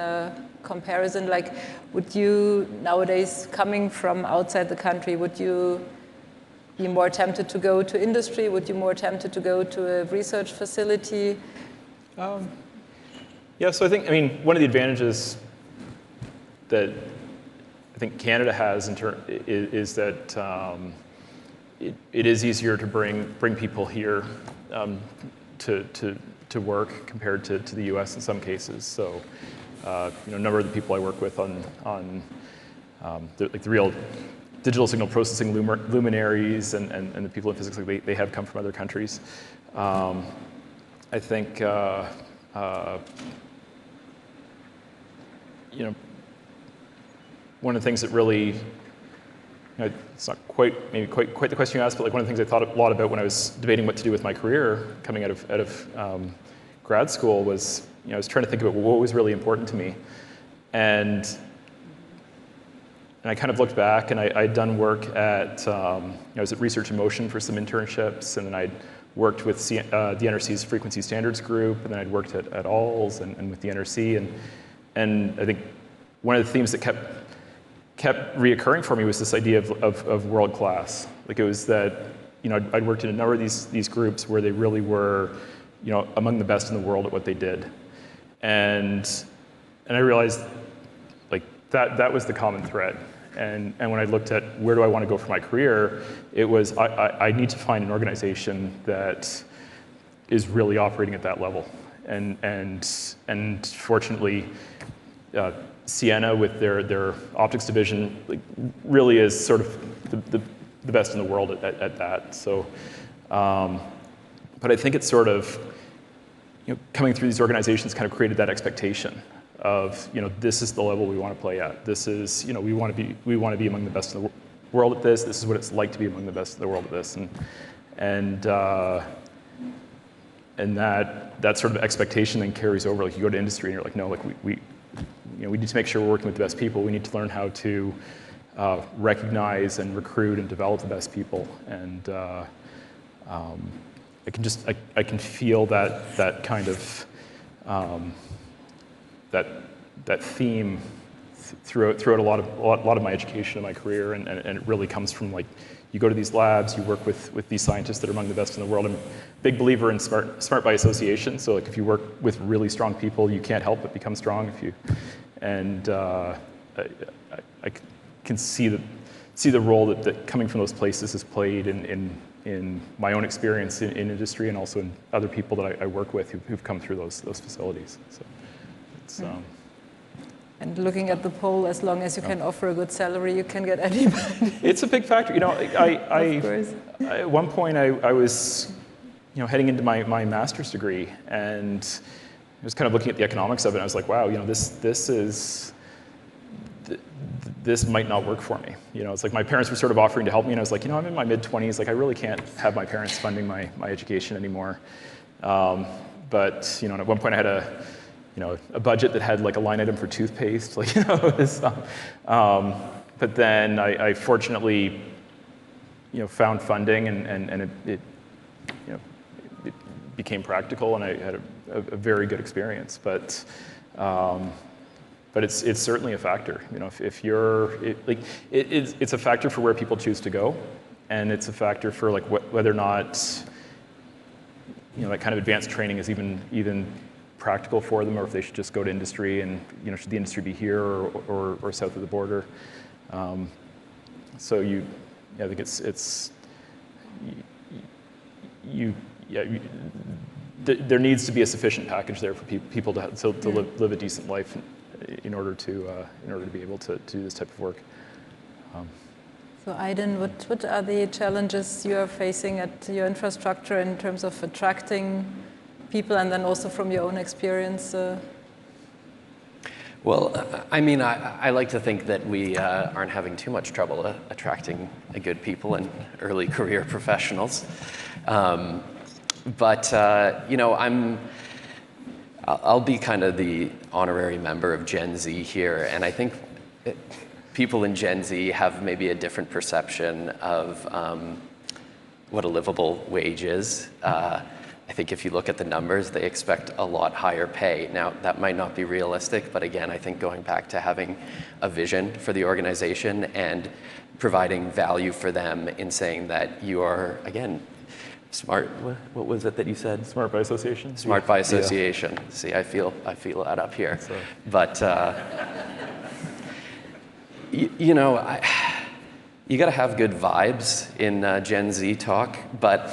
comparison. Like, would you nowadays, coming from outside the country, would you be more tempted to go to industry? Would you more tempted to go to a research facility? Yeah, so I mean, one of the advantages that I think Canada has is that it is easier to bring people here to work compared to the U.S. in some cases. So, a number of the people I work with on the real digital signal processing luminaries and the people in physics, they have come from other countries. I think one of the things that really, it's not quite the question you asked, but like one of the things I thought a lot about when I was debating what to do with my career coming out of grad school was, I was trying to think about what was really important to me, and I kind of looked back, and I'd done work at, I was at Research in Motion for some internships, and then I'd worked with the NRC's Frequency Standards Group, and then I'd worked at ALS and with the NRC, and I think one of the themes that kept reoccurring for me was this idea of world class. Like, it was that, I'd worked in a number of these groups where they really were, among the best in the world at what they did, and I realized like that was the common thread. And when I looked at where do I want to go for my career, it was I need to find an organization that is really operating at that level. And fortunately, Ciena with their optics division really is sort of the best in the world at that. So, but I think it's sort of coming through these organizations kind of created that expectation of, this is the level we want to play at. This is, we want to be among the best in the world at this. This is what it's like to be among the best in the world at this. And that sort of expectation then carries over. Like, you go to industry and you're like, no, like we need to make sure we're working with the best people. We need to learn how to recognize and recruit and develop the best people. And I can feel that kind of that theme throughout a lot of my education and my career, and it really comes from, like, you go to these labs, you work with these scientists that are among the best in the world. I'm a big believer in smart by association. So, like, if you work with really strong people, you can't help but become strong. I can see see the role that coming from those places has played in my own experience in industry and also in other people that I work with who've come through those facilities. So it's, and looking at the poll, as long as you can offer a good salary, you can get anybody. It's a big factor. You know, Of course. at one point I was, heading into my master's degree, and I was kind of looking at the economics of it. And I was like, wow, this might not work for me. It's like my parents were sort of offering to help me, and I was like, I'm in my mid-20s. Like, I really can't have my parents funding my education anymore. But at one point I had a budget that had like a line item for toothpaste, but then I fortunately, found funding and it became practical, and I had a very good experience. But it's certainly a factor. If you're, it's a factor for where people choose to go, and it's a factor for like whether or not, that kind of advanced training is even practical for them, or if they should just go to industry, and should the industry be here or south of the border. So I think there needs to be a sufficient package there for people to live a decent life in order to be able to do this type of work. So Aidan, what are the challenges you are facing at your infrastructure in terms of attracting people, and then also from your own experience? Well, I mean, I like to think that we aren't having too much trouble attracting good people and early career professionals. But I'll be kind of the honorary member of Gen Z here, and I think people in Gen Z have maybe a different perception of what a livable wage is. I think if you look at the numbers, they expect a lot higher pay. Now, that might not be realistic, but again, I think going back to having a vision for the organization and providing value for them in saying that you are, again, smart. What was it that you said? Smart by association. Smart by association. Yeah. See, I feel that up here. So. But you got to have good vibes in Gen Z talk. But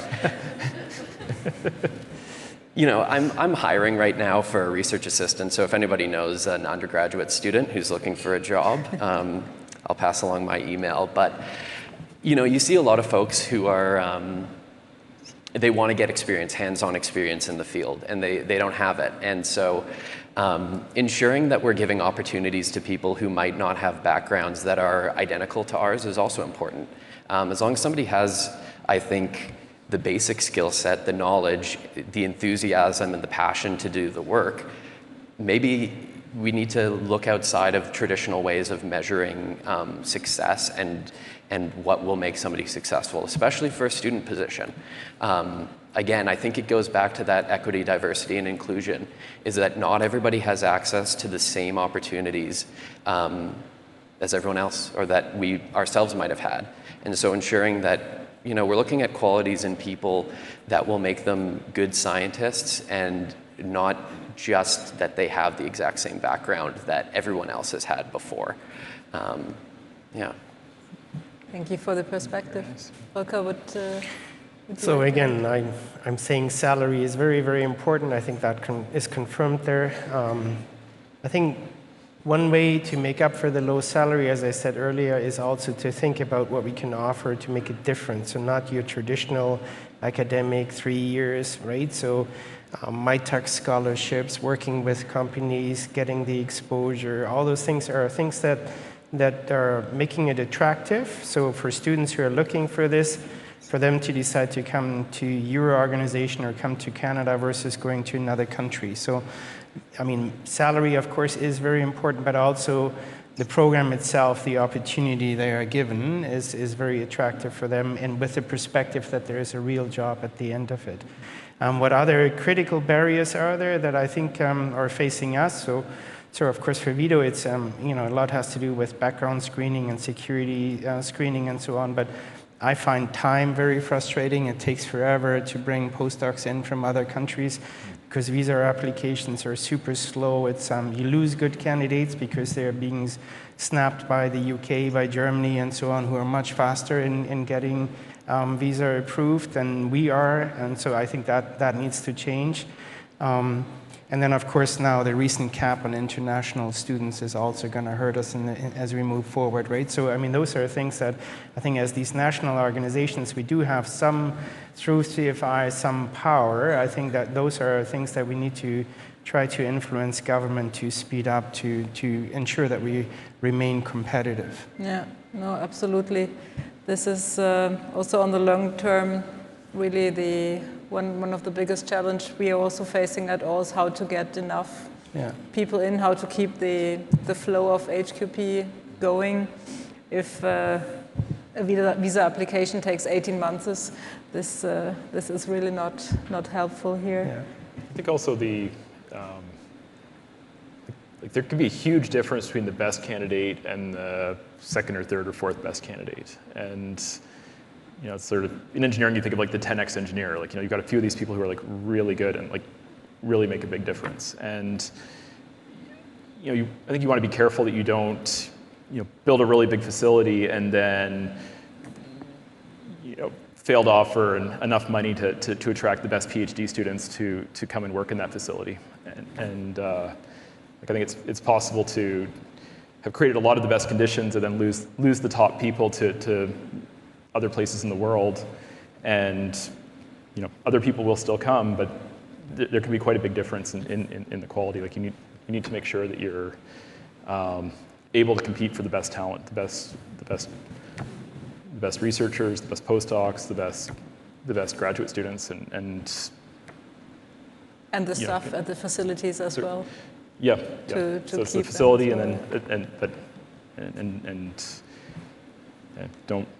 I'm hiring right now for a research assistant. So if anybody knows an undergraduate student who's looking for a job, I'll pass along my email. But you see a lot of folks who are. They want to get experience, hands-on experience in the field, and they don't have it. And so ensuring that we're giving opportunities to people who might not have backgrounds that are identical to ours is also important. As long as somebody has, I think, the basic skill set, the knowledge, the enthusiasm, and the passion to do the work, maybe we need to look outside of traditional ways of measuring success and what will make somebody successful, especially for a student position. Again, I think it goes back to that equity, diversity, and inclusion, is that not everybody has access to the same opportunities as everyone else, or that we ourselves might have had. And so ensuring that we're looking at qualities in people that will make them good scientists, and not just that they have the exact same background that everyone else has had before. Yeah. Thank you for the perspective. Volker, So again, I'm saying salary is very, very important. I think that is confirmed there. I think one way to make up for the low salary, as I said earlier, is also to think about what we can offer to make a difference. So not your traditional academic 3 years, right? So MyTech scholarships, working with companies, getting the exposure, all those things are things that are making it attractive. So for students who are looking for this, for them to decide to come to your organization or come to Canada versus going to another country. So, I mean, salary, of course, is very important, but also the program itself, the opportunity they are given is very attractive for them, and with the perspective that there is a real job at the end of it. What other critical barriers are there that I think are facing us? So of course for Vito, it's a lot has to do with background screening and security screening and so on. But I find time very frustrating. It takes forever to bring postdocs in from other countries. because visa applications are super slow. It's you lose good candidates because they're being snapped by the UK, by Germany, and so on, who are much faster in getting visa approved than we are, and so I think that needs to change. And then, of course, now the recent cap on international students is also going to hurt us as we move forward, right? So, I mean, those are things that I think as these national organizations, we do have some, through CFI, some power. I think that those are things that we need to try to influence government to speed up to ensure that we remain competitive. Yeah, no, absolutely. This is also on the long term, really the one of the biggest challenge we are also facing at all is how to get enough people in, how to keep the flow of HQP going. If a visa application takes 18 months, this is really not helpful here. Yeah. I think also like there can be a huge difference between the best candidate and the second or third or fourth best candidate. And it's sort of, in engineering, you think of like the 10x engineer. Like, you've got a few of these people who are like really good and like really make a big difference. And I think you want to be careful that you don't build a really big facility and then fail to offer enough money to attract the best PhD students to come and work in that facility. And like, I think it's possible to have created a lot of the best conditions and then lose the top people to other places in the world, and other people will still come, but there can be quite a big difference in the quality. Like, you need to make sure that you're able to compete for the best talent, the best researchers, the best postdocs, the best graduate students, and the staff at the facilities as well. Yeah, to so it's keep the facility, them,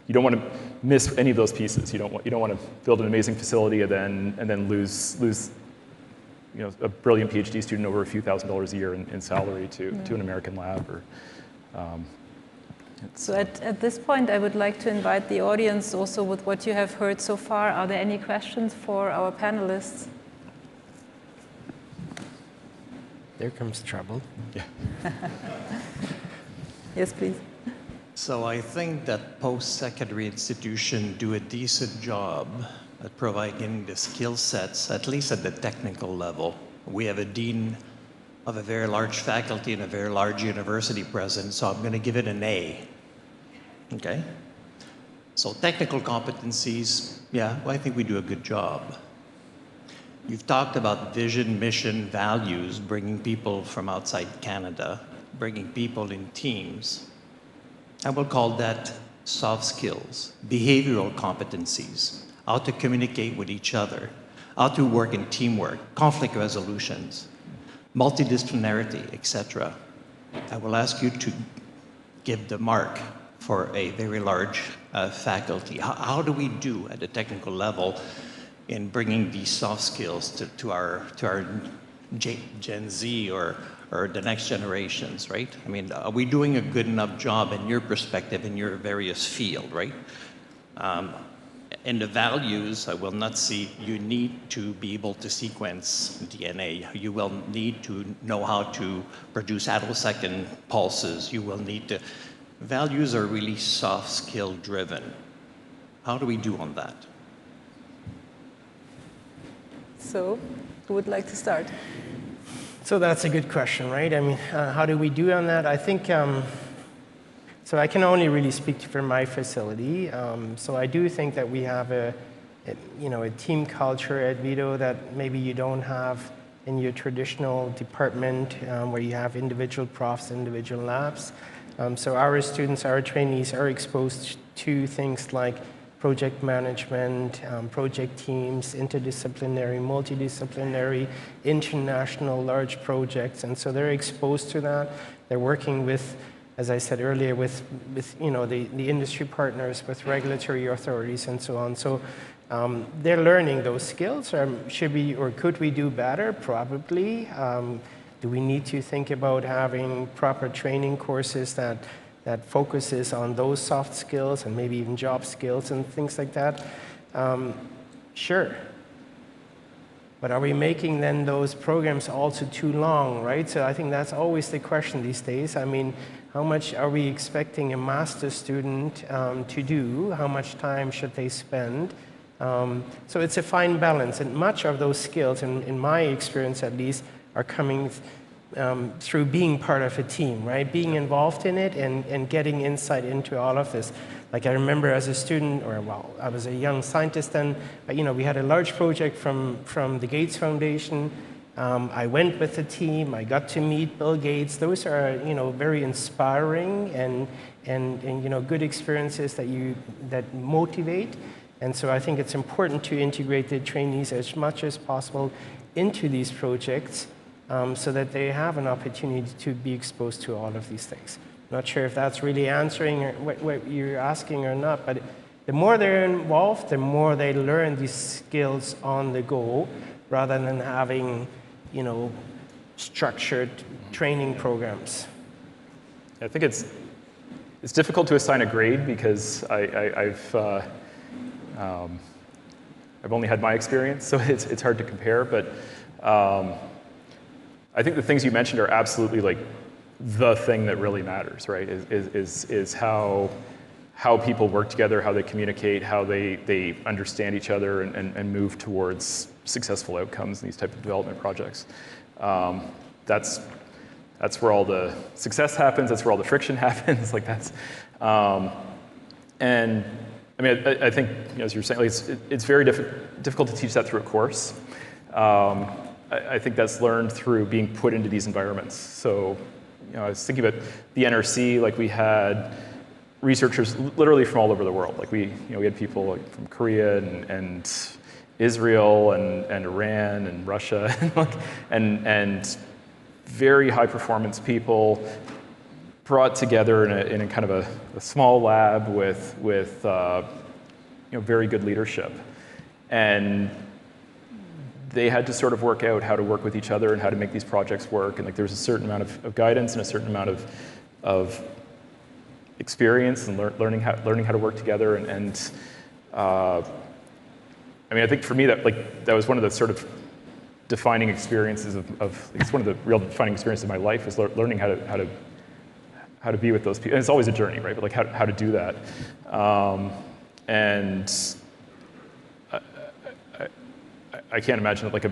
you don't want to miss any of those pieces. You don't want to build an amazing facility and then lose a brilliant PhD student over a few $1,000s a year in salary to an American lab. Or so at this point, I would like to invite the audience also with what you have heard so far. Are there any questions for our panelists? There comes trouble. Yeah. Yes, please. So I think that post-secondary institutions do a decent job at providing the skill sets, at least at the technical level. We have a dean of a very large faculty and a very large university present, so I'm going to give it an A. Okay? So technical competencies, I think we do a good job. You've talked about vision, mission, values, bringing people from outside Canada, bringing people in teams. I will call that soft skills, behavioral competencies, how to communicate with each other, how to work in teamwork, conflict resolutions, multidisciplinarity, etc. I will ask you to give the mark for a very large faculty. How do we do at the technical level in bringing these soft skills to our Gen Z or the next generations, right? I mean, are we doing a good enough job in your perspective, in your various field, right? In the values, I will not see, you need to be able to sequence DNA. You will need to know how to produce attosecond pulses. You will need to, values are really soft skill driven. How do we do on that? So, who would like to start? So that's a good question, right? I mean, how do we do on that? I think, so I can only really speak for my facility. So I do think that we have a team culture at Vito that maybe you don't have in your traditional department where you have individual profs, individual labs. So our students, our trainees are exposed to things like project management, project teams, interdisciplinary, multidisciplinary, international large projects, and so they're exposed to that. They're working with, as I said earlier, with the industry partners, with regulatory authorities, and so on. So they're learning those skills. Should we or could we do better? Probably. Do we need to think about having proper training courses that focuses on those soft skills and maybe even job skills and things like that? Sure. But are we making then those programs also too long, right? So I think that's always the question these days. I mean, how much are we expecting a master's student to do? How much time should they spend? So it's a fine balance, and much of those skills, in my experience at least, are coming through being part of a team, right? Being involved in it and getting insight into all of this. Like I remember as a student, or well, I was a young scientist then, but we had a large project from the Gates Foundation. I went with the team. I got to meet Bill Gates. Those are very inspiring and good experiences that motivate. And so I think it's important to integrate the trainees as much as possible into these projects so that they have an opportunity to be exposed to all of these things. Not sure if that's really answering what you're asking or not, but the more they're involved, the more they learn these skills on the go, rather than having, structured training programs. I think it's difficult to assign a grade because I've only had my experience, so it's hard to compare. But I think the things you mentioned are absolutely like the thing that really matters, right? Is how people work together, how they communicate, how they understand each other and move towards successful outcomes in these type of development projects. That's where all the success happens. That's where all the friction happens. Like that's, and I mean, I think as you were saying, like it's very difficult to teach that through a course. I think that's learned through being put into these environments. So, I was thinking about the NRC. Like we had researchers literally from all over the world. Like we had people like from Korea and Israel and Iran and Russia and very high performance people brought together in a kind of a small lab with very good leadership, and they had to sort of work out how to work with each other and how to make these projects work. And like there was a certain amount of guidance and a certain amount of experience and learning how to work together. And I mean, I think for me that was one of the sort of defining experiences of it's one of the real defining experiences of my life is learning how to be with those people. And it's always a journey, right? But like how to do that. I can't imagine like a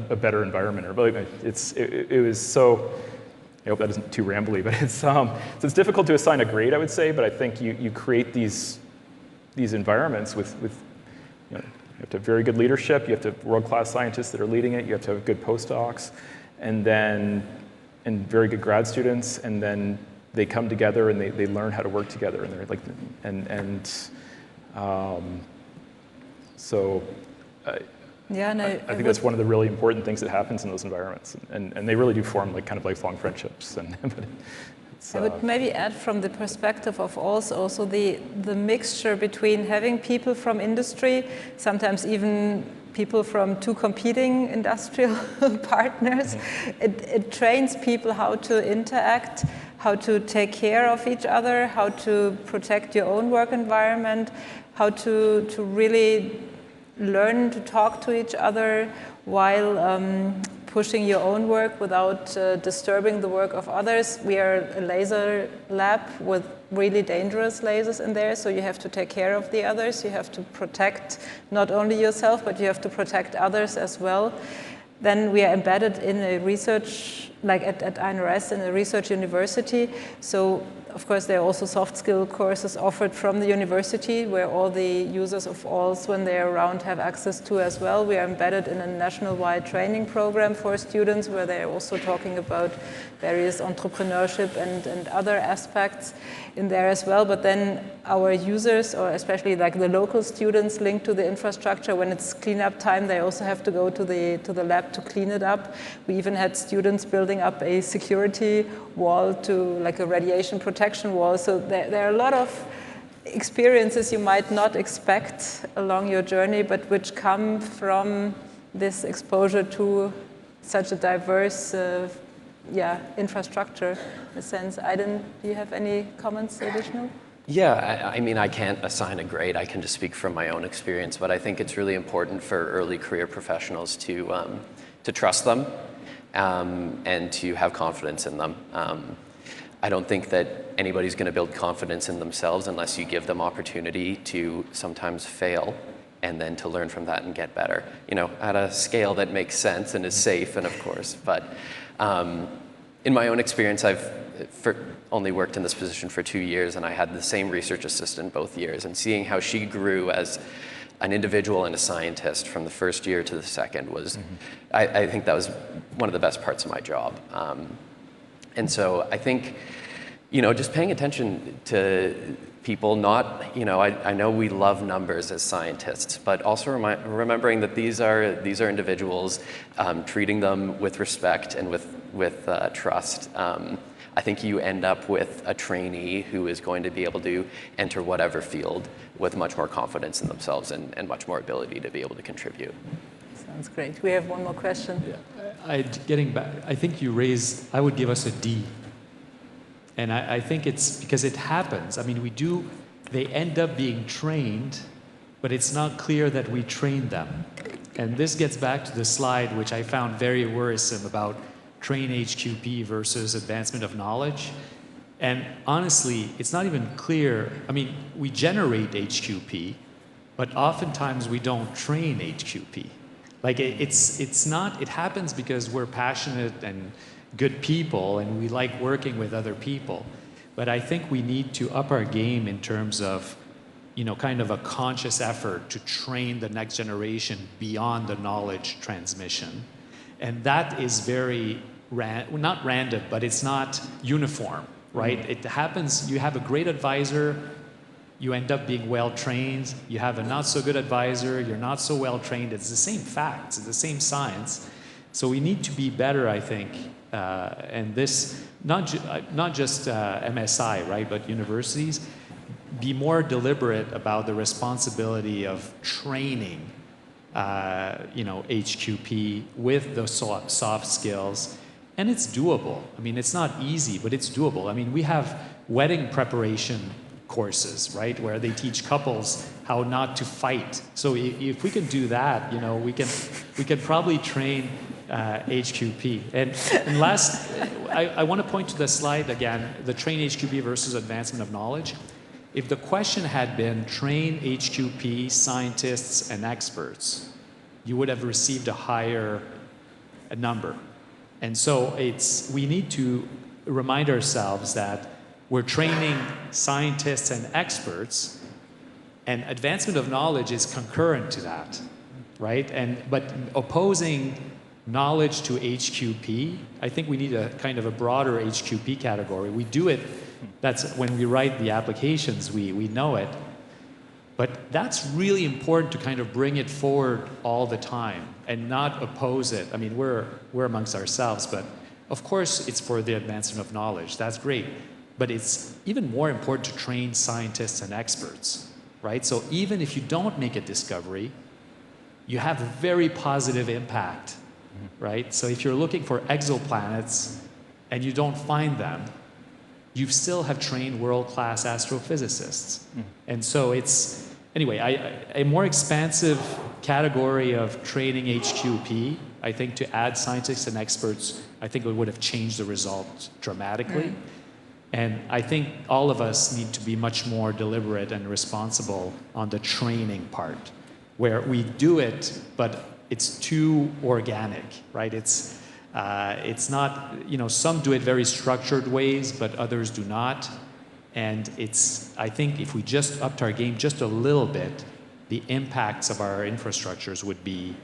better environment, or like it was so. I hope that isn't too rambly, but so it's difficult to assign a grade, I would say. But I think you create these environments with you have to have very good leadership. You have to have world-class scientists that are leading it. You have to have good postdocs, and very good grad students, and then they come together and they learn how to work together, and they're like so. Yeah, and I think that's one of the really important things that happens in those environments, and they really do form like kind of lifelong friendships. I would maybe add from the perspective of also the mixture between having people from industry, sometimes even people from two competing industrial partners. It trains people how to interact, how to take care of each other, how to protect your own work environment, how to really learn to talk to each other while pushing your own work without disturbing the work of others. We are a laser lab with really dangerous lasers in there, so you have to take care of the others. You have to protect not only yourself, but you have to protect others as well. Then we are embedded in a research, like at INRS, in a research university. So of course, there are also soft skill courses offered from the university where all the users of ALS, when they're around, have access to as well. We are embedded in a national-wide training program for students where they're also talking about various entrepreneurship and other aspects in there as well. But then our users, or especially like the local students linked to the infrastructure, when it's cleanup time, they also have to go to the lab to clean it up. We even had students building up a security wall to like a radiation protection wall. So there are a lot of experiences you might not expect along your journey, but which come from this exposure to such a diverse infrastructure in a sense. Aidan, do you have any comments additional? Yeah, I mean, I can't assign a grade. I can just speak from my own experience, but I think it's really important for early career professionals to trust them and to have confidence in them. I don't think that anybody's going to build confidence in themselves unless you give them opportunity to sometimes fail and then to learn from that and get better, you know, at a scale that makes sense and is safe, and of course. But in my own experience, I've only worked in this position for 2 years, and I had the same research assistant both years, and seeing how she grew as an individual and a scientist from the first year to the second was, I think that was one of the best parts of my job. And so I think, you know, just paying attention to people, not, you know, I know we love numbers as scientists, but also remembering that these are individuals, treating them with respect and with trust. I think you end up with a trainee who is going to be able to enter whatever field with much more confidence in themselves and much more ability to be able to contribute. Sounds great. We have one more question. Yeah. Getting back, I think I would give us a D. And I think it's because it happens. I mean, they end up being trained, but it's not clear that we train them. And this gets back to the slide, which I found very worrisome, about train HQP versus advancement of knowledge. And honestly, it's not even clear. I mean, we generate HQP, but oftentimes we don't train HQP. Like it happens because we're passionate and good people and we like working with other people. But I think we need to up our game in terms of, you know, kind of a conscious effort to train the next generation beyond the knowledge transmission. And that is very, not random, but it's not uniform, right? It happens, you have a great advisor, you end up being well trained, you have a not so good advisor, you're not so well trained. It's the same facts, it's the same science. So we need to be better, I think, and this, not just MSI, right, but universities, be more deliberate about the responsibility of training, you know, HQP with the soft skills. And it's doable. I mean, it's not easy, but it's doable. I mean, we have wedding preparation courses, right, where they teach couples how not to fight. So if we can do that, you know, we can probably train HQP. And last, I want to point to the slide again, the train HQP versus advancement of knowledge. If the question had been train HQP scientists and experts, you would have received a higher number. And so we need to remind ourselves that we're training scientists and experts, and advancement of knowledge is concurrent to that, right? But opposing knowledge to HQP, I think we need a kind of a broader HQP category. We do it, that's when we write the applications, we know it. But that's really important to kind of bring it forward all the time and not oppose it. I mean, we're amongst ourselves, but of course it's for the advancement of knowledge. That's great. But it's even more important to train scientists and experts, right? So even if you don't make a discovery, you have a very positive impact, right? So if you're looking for exoplanets and you don't find them, you still have trained world-class astrophysicists. And so it's, anyway, a more expansive category of training HQP, I think to add scientists and experts, I think it would have changed the results dramatically. And I think all of us need to be much more deliberate and responsible on the training part, where we do it, but it's too organic, right? It's not, you know, some do it very structured ways, but others do not. And I think if we just upped our game just a little bit, the impacts of our infrastructures would be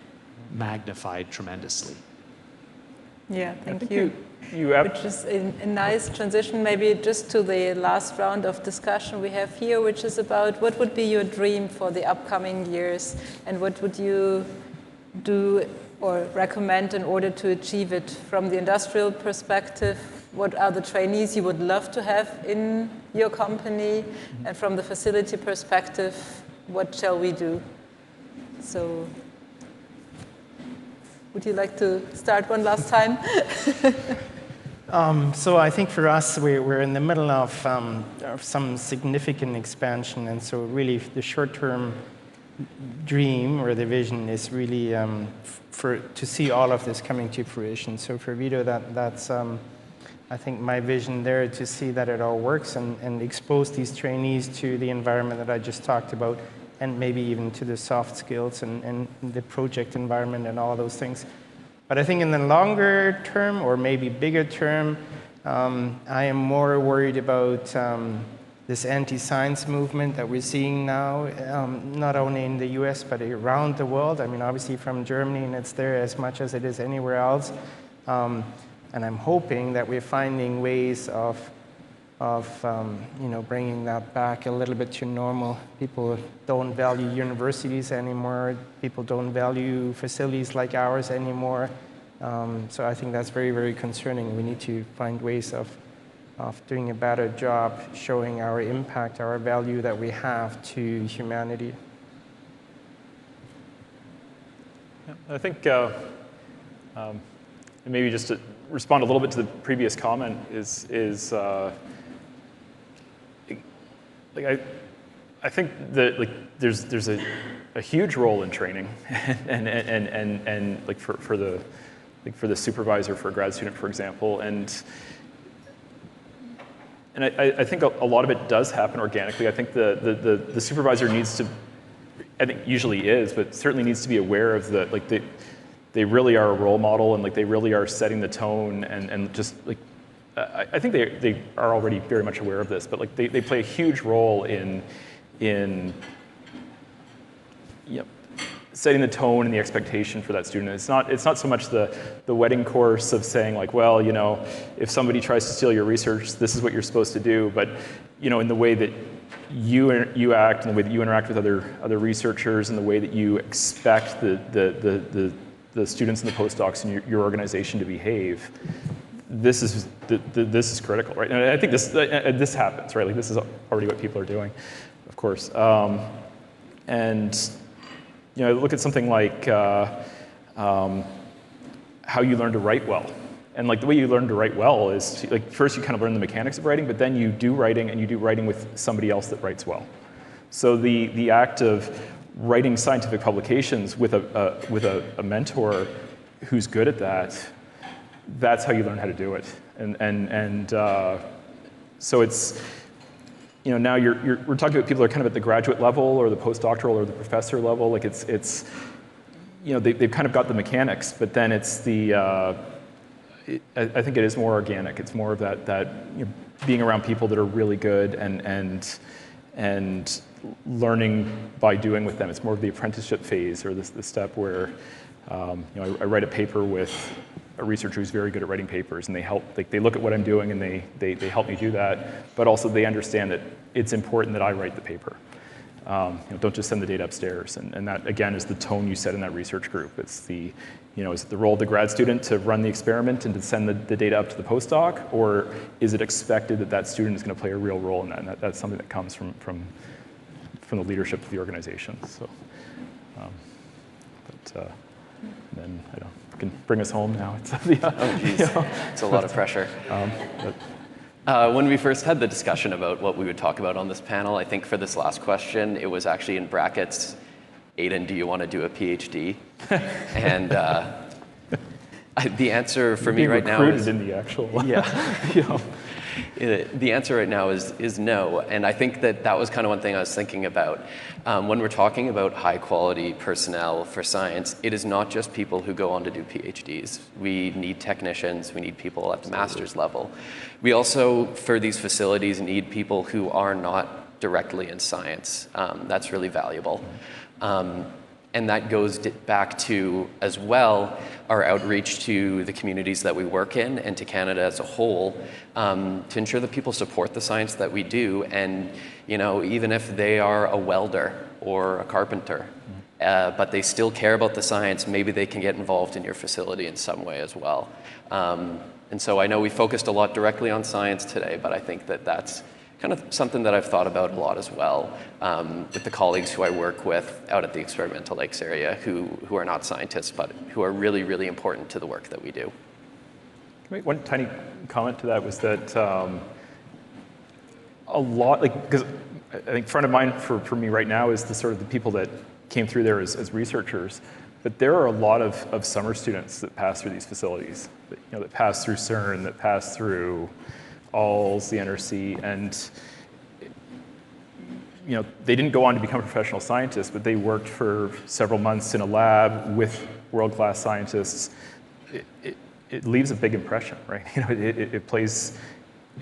magnified tremendously. Yeah, thank you. Which is a nice transition maybe just to the last round of discussion we have here, which is about what would be your dream for the upcoming years and what would you do or recommend in order to achieve it from the industrial perspective? What are the trainees you would love to have in your company? And from the facility perspective, what shall we do? So would you like to start one last time? So I think for us, we're in the middle of some significant expansion, and so really the short-term dream or the vision is really to see all of this coming to fruition. So for Vito, that's I think my vision there, to see that it all works and expose these trainees to the environment that I just talked about, and maybe even to the soft skills and the project environment and all those things. But I think in the longer term, or maybe bigger term, I am more worried about this anti-science movement that we're seeing now, not only in the US, but around the world. I mean, obviously from Germany, and it's there as much as it is anywhere else. And I'm hoping that we're finding ways of bringing that back a little bit to normal. People don't value universities anymore. People don't value facilities like ours anymore. So I think that's very, very concerning. We need to find ways of doing a better job showing our impact, our value that we have to humanity. Yeah, I think maybe just to respond a little bit to the previous comment I think that there's a huge role in training, and like for the supervisor for a grad student, for example, and I think a lot of it does happen organically. I think the supervisor needs to, I think usually is, but certainly needs to be aware of they really are a role model, and they really are setting the tone, and just I think they are already very much aware of this, but they play a huge role in setting the tone and the expectation for that student. It's not so much the wedding course of saying well, if somebody tries to steal your research, this is what you're supposed to do, but in the way that you act, and the way that you interact with other researchers, and the way that you expect the students and the postdocs in your organization to behave. This is critical, right? And I think this happens, right? This is already what people are doing, of course. And look at something like how you learn to write well. And the way you learn to write well is first you kind of learn the mechanics of writing, but then you do writing, and you do writing with somebody else that writes well. So the act of writing scientific publications with a mentor who's good at that, that's how you learn how to do it. And so it's, now we're talking about people who are kind of at the graduate level, or the postdoctoral, or the professor level. It's they've kind of got the mechanics, but then it's I think it is more organic. It's more of that being around people that are really good and learning by doing with them. It's more of the apprenticeship phase, or the step where I write a paper with a researcher who's very good at writing papers, and they help. They look at what I'm doing, and they help me do that. But also they understand that it's important that I write the paper. Don't just send the data upstairs. And that again is the tone you set in that research group. It's is it the role of the grad student to run the experiment and to send the data up to the postdoc, or is it expected that student is going to play a real role in that? And that's something that comes from the leadership of the organization. So, then I don't. Can bring us home now. It's oh, geez. It's a lot of pressure. When we first had the discussion about what we would talk about on this panel, I think for this last question, it was actually in brackets, Aidan, do you want to do a PhD? And the answer for me right now is... in the actual... Yeah. The answer right now is no, and I think that was kind of one thing I was thinking about. When we're talking about high quality personnel for science, it is not just people who go on to do PhDs. We need technicians, we need people at the master's level. We also, for these facilities, need people who are not directly in science. That's really valuable. And that goes back to, as well, our outreach to the communities that we work in and to Canada as a whole, to ensure that people support the science that we do. And even if they are a welder or a carpenter, but they still care about the science, maybe they can get involved in your facility in some way as well. And so I know we focused a lot directly on science today, but I think that's kind of something that I've thought about a lot as well with the colleagues who I work with out at the Experimental Lakes area who are not scientists, but who are really, really important to the work that we do. make one tiny comment to that was that a lot, because I think front of mind for me right now is the sort of the people that came through there as researchers, but there are a lot of summer students that pass through these facilities, that pass through CERN, that pass through ALS, the NRC, and they didn't go on to become professional scientists, but they worked for several months in a lab with world-class scientists. It leaves a big impression, right? It plays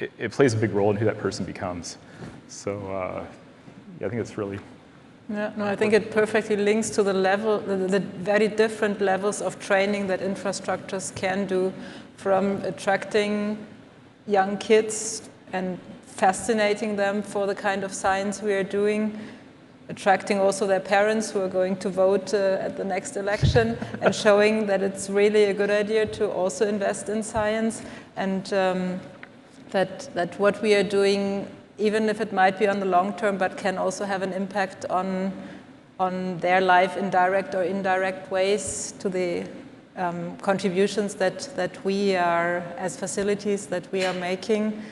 a big role in who that person becomes. So yeah, I think it's really. Yeah, no, I think it perfectly links to the very different levels of training that infrastructures can do, from attracting young kids and fascinating them for the kind of science we are doing, attracting also their parents who are going to vote at the next election, and showing that it's really a good idea to also invest in science, and that what we are doing, even if it might be on the long term, but can also have an impact on their life in direct or indirect ways, to the contributions that we are, as facilities, that we are making.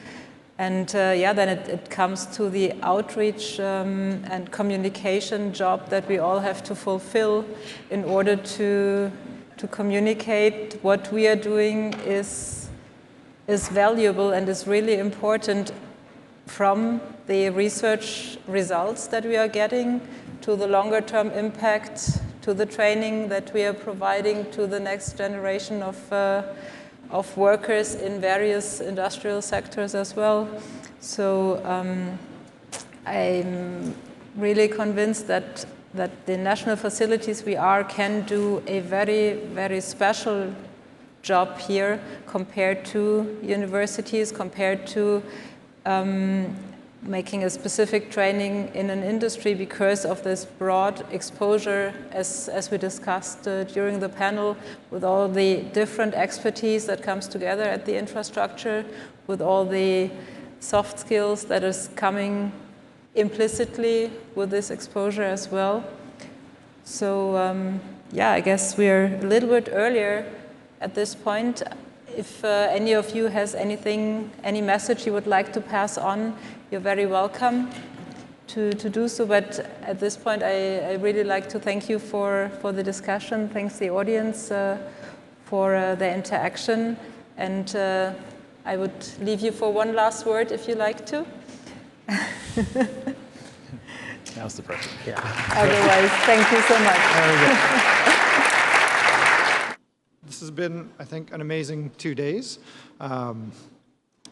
And yeah, then it comes to the outreach and communication job that we all have to fulfill in order to communicate what we are doing is valuable and is really important, from the research results that we are getting to the longer term impact, to the training that we are providing to the next generation of workers in various industrial sectors as well. So I'm really convinced that the national facilities we are can do a very, very special job here compared to universities, compared to making a specific training in an industry, because of this broad exposure, as we discussed during the panel, with all the different expertise that comes together at the infrastructure, with all the soft skills that is coming implicitly with this exposure as well. So yeah, I guess we're a little bit earlier at this point. If any of you has any message you would like to pass on, you're very welcome to do so. But at this point, I really like to thank you for the discussion. Thanks the audience for the interaction. And I would leave you for one last word, if you like to. Now's the pressure. Yeah. Otherwise, thank you so much. This has been, I think, an amazing 2 days.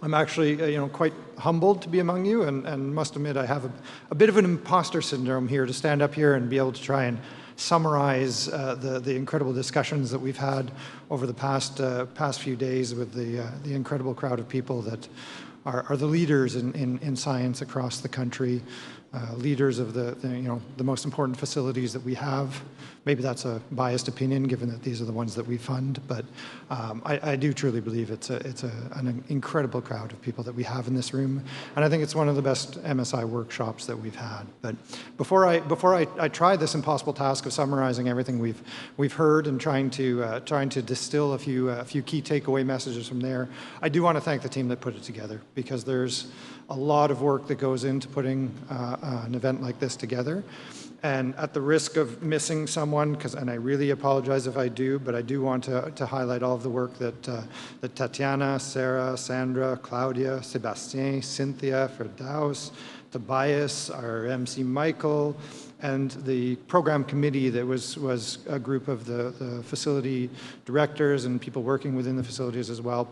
I'm actually, quite humbled to be among you, and must admit I have a bit of an imposter syndrome here to stand up here and be able to try and summarize the incredible discussions that we've had over the past few days with the incredible crowd of people that are the leaders in science across the country, leaders of the most important facilities that we have. Maybe that's a biased opinion, given that these are the ones that we fund, but I do truly believe it's an incredible crowd of people that we have in this room, and I think it's one of the best MSI workshops that we've had. But before I try this impossible task of summarizing everything we've heard and trying to distill a few key takeaway messages from there, I do want to thank the team that put it together, because there's a lot of work that goes into putting an event like this together. And at the risk of missing someone, and I really apologize if I do, but I do want to highlight all of the work that Tatiana, Sarah, Sandra, Claudia, Sebastien, Cynthia, Firdaus, Tobias, our MC Michael, and the program committee that was a group of the facility directors and people working within the facilities as well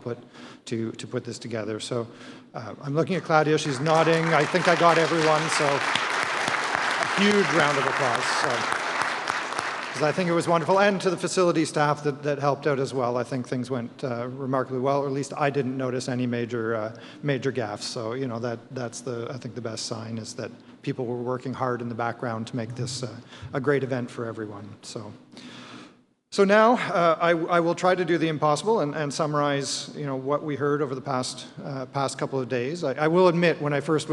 to put this together. So I'm looking at Claudia, she's nodding. I think I got everyone, so a huge round of applause. Because I think it was wonderful, and to the facility staff that helped out as well. I think things went remarkably well, or at least I didn't notice any major gaffes. So that's I think the best sign is that people were working hard in the background to make this a great event for everyone. So now I will try to do the impossible and summarize what we heard over the past couple of days. I will admit, when I first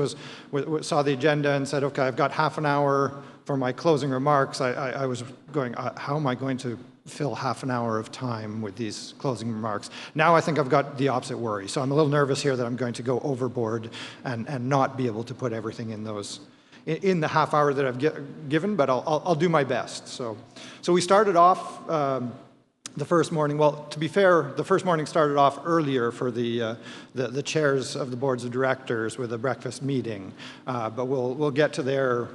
saw the agenda and said, okay, I've got half an hour for my closing remarks, I was going, how am I going to fill half an hour of time with these closing remarks. Now I think I've got the opposite worry. So I'm a little nervous here that I'm going to go overboard and not be able to put everything in those, in the half hour that I've given, but I'll do my best. So we started off the first morning. Well, to be fair, the first morning started off earlier for the chairs of the boards of directors with a breakfast meeting, but we'll get to their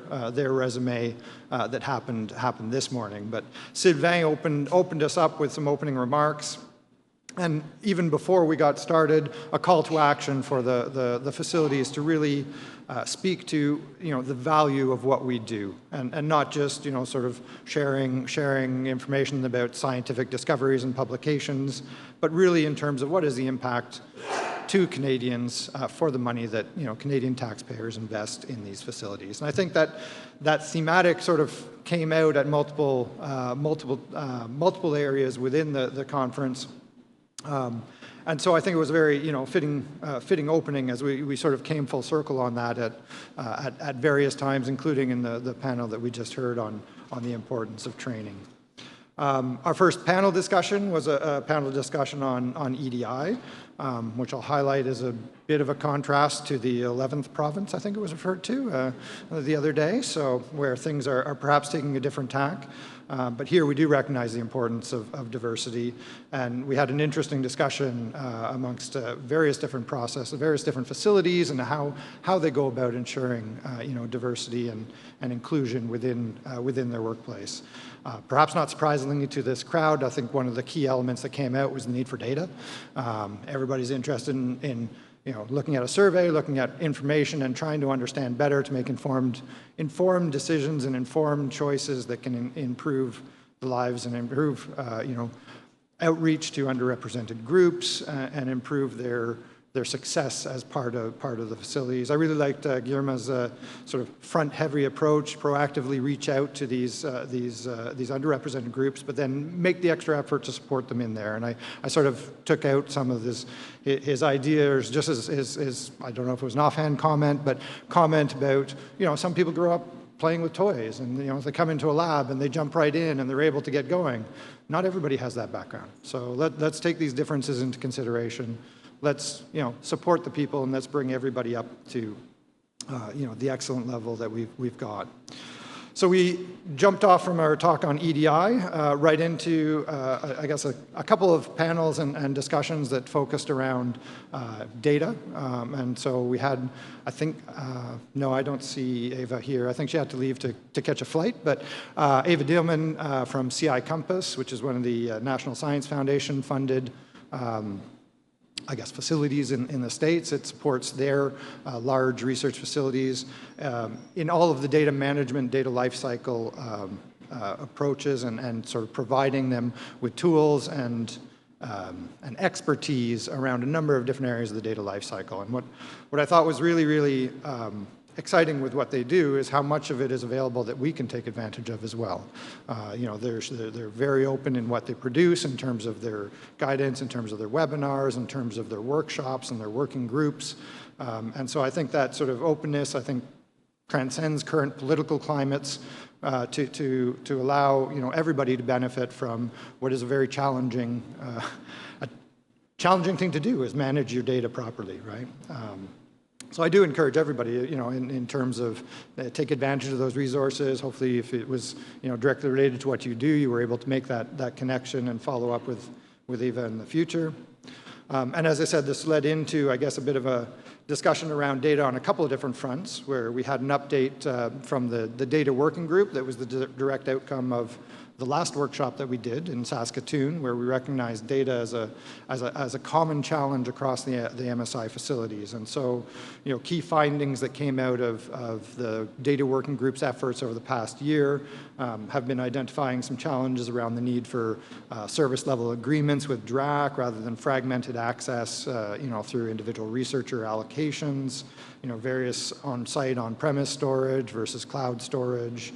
resume that happened this morning. But Sylvain opened us up with some opening remarks. And even before we got started, a call to action for the facilities to really speak to the value of what we do, and not just sort of sharing information about scientific discoveries and publications, but really in terms of what is the impact to Canadians for the money that Canadian taxpayers invest in these facilities. And I think that thematic sort of came out at multiple areas within the conference. And so I think it was a very fitting opening as we sort of came full circle on that at various times, including in the panel that we just heard on the importance of training. Our first panel discussion was a panel discussion on EDI, which I'll highlight as a bit of a contrast to the 11th province, I think it was referred to the other day, so where things are perhaps taking a different tack. But here we do recognize the importance of diversity, and we had an interesting discussion amongst various different processes, various different facilities, and how they go about ensuring diversity and inclusion within their workplace. Perhaps not surprisingly to this crowd, I think one of the key elements that came out was the need for data. Everybody's interested in looking at a survey, looking at information, and trying to understand better to make informed decisions and informed choices that can improve the lives and improve, outreach to underrepresented groups and improve their success as part of the facilities. I really liked Guillermo's sort of front-heavy approach, proactively reach out to these underrepresented groups, but then make the extra effort to support them in there. And I sort of took out some of his ideas, just as I don't know if it was an offhand comment, but comment about some people grow up playing with toys, and they come into a lab and they jump right in and they're able to get going. Not everybody has that background, so let's take these differences into consideration. Let's support the people, and let's bring everybody up to the excellent level that we've got. So we jumped off from our talk on EDI right into I guess a couple of panels and discussions that focused around data. And so we had, I think, no, I don't see Ava here. I think she had to leave to catch a flight. But Ava Dielman from CI Compass, which is one of the National Science Foundation funded I guess, facilities in the States. It supports their large research facilities in all of the data management, data lifecycle approaches, and sort of providing them with tools and expertise around a number of different areas of the data lifecycle. And what I thought was really, really exciting with what they do is how much of it is available that we can take advantage of as well. They're very open in what they produce in terms of their guidance, in terms of their webinars, in terms of their workshops and their working groups. And so I think that sort of openness, I think, transcends current political climates to allow everybody to benefit from what is a very challenging thing to do, is manage your data properly, right? So I do encourage everybody, in terms of take advantage of those resources. Hopefully, if it was, directly related to what you do, you were able to make that connection and follow up with Eva in the future. And as I said, this led into, I guess, a bit of a discussion around data on a couple of different fronts, where we had an update from the data working group that was the direct outcome of the last workshop that we did in Saskatoon, where we recognized data as a common challenge across the MSI facilities. And so, key findings that came out of the data working group's efforts over the past year have been identifying some challenges around the need for service level agreements with DRAC rather than fragmented access, through individual researcher allocations, various on-site, on-premise storage versus cloud storage.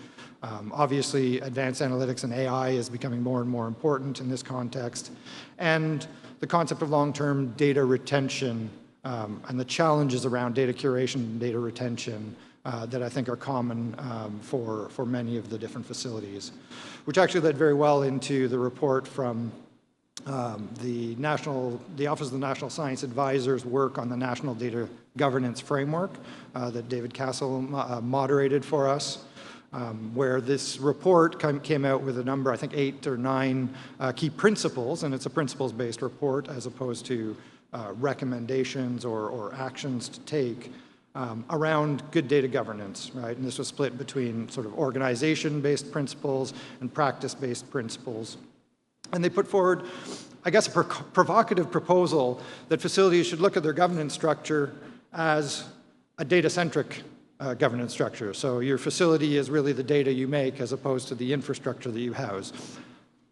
Obviously, advanced analytics and AI is becoming more and more important in this context. And the concept of long-term data retention and the challenges around data curation and data retention that I think are common for many of the different facilities, which actually led very well into the report from the Office of the National Science Advisor's work on the National Data Governance Framework that David Castle moderated for us, where this report came out with a number, I think 8 or 9 key principles, and it's a principles-based report as opposed to recommendations or actions to take around good data governance, right? And this was split between sort of organization-based principles and practice-based principles. And they put forward, I guess, a provocative proposal that facilities should look at their governance structure as a data-centric governance structure. So your facility is really the data you make as opposed to the infrastructure that you house.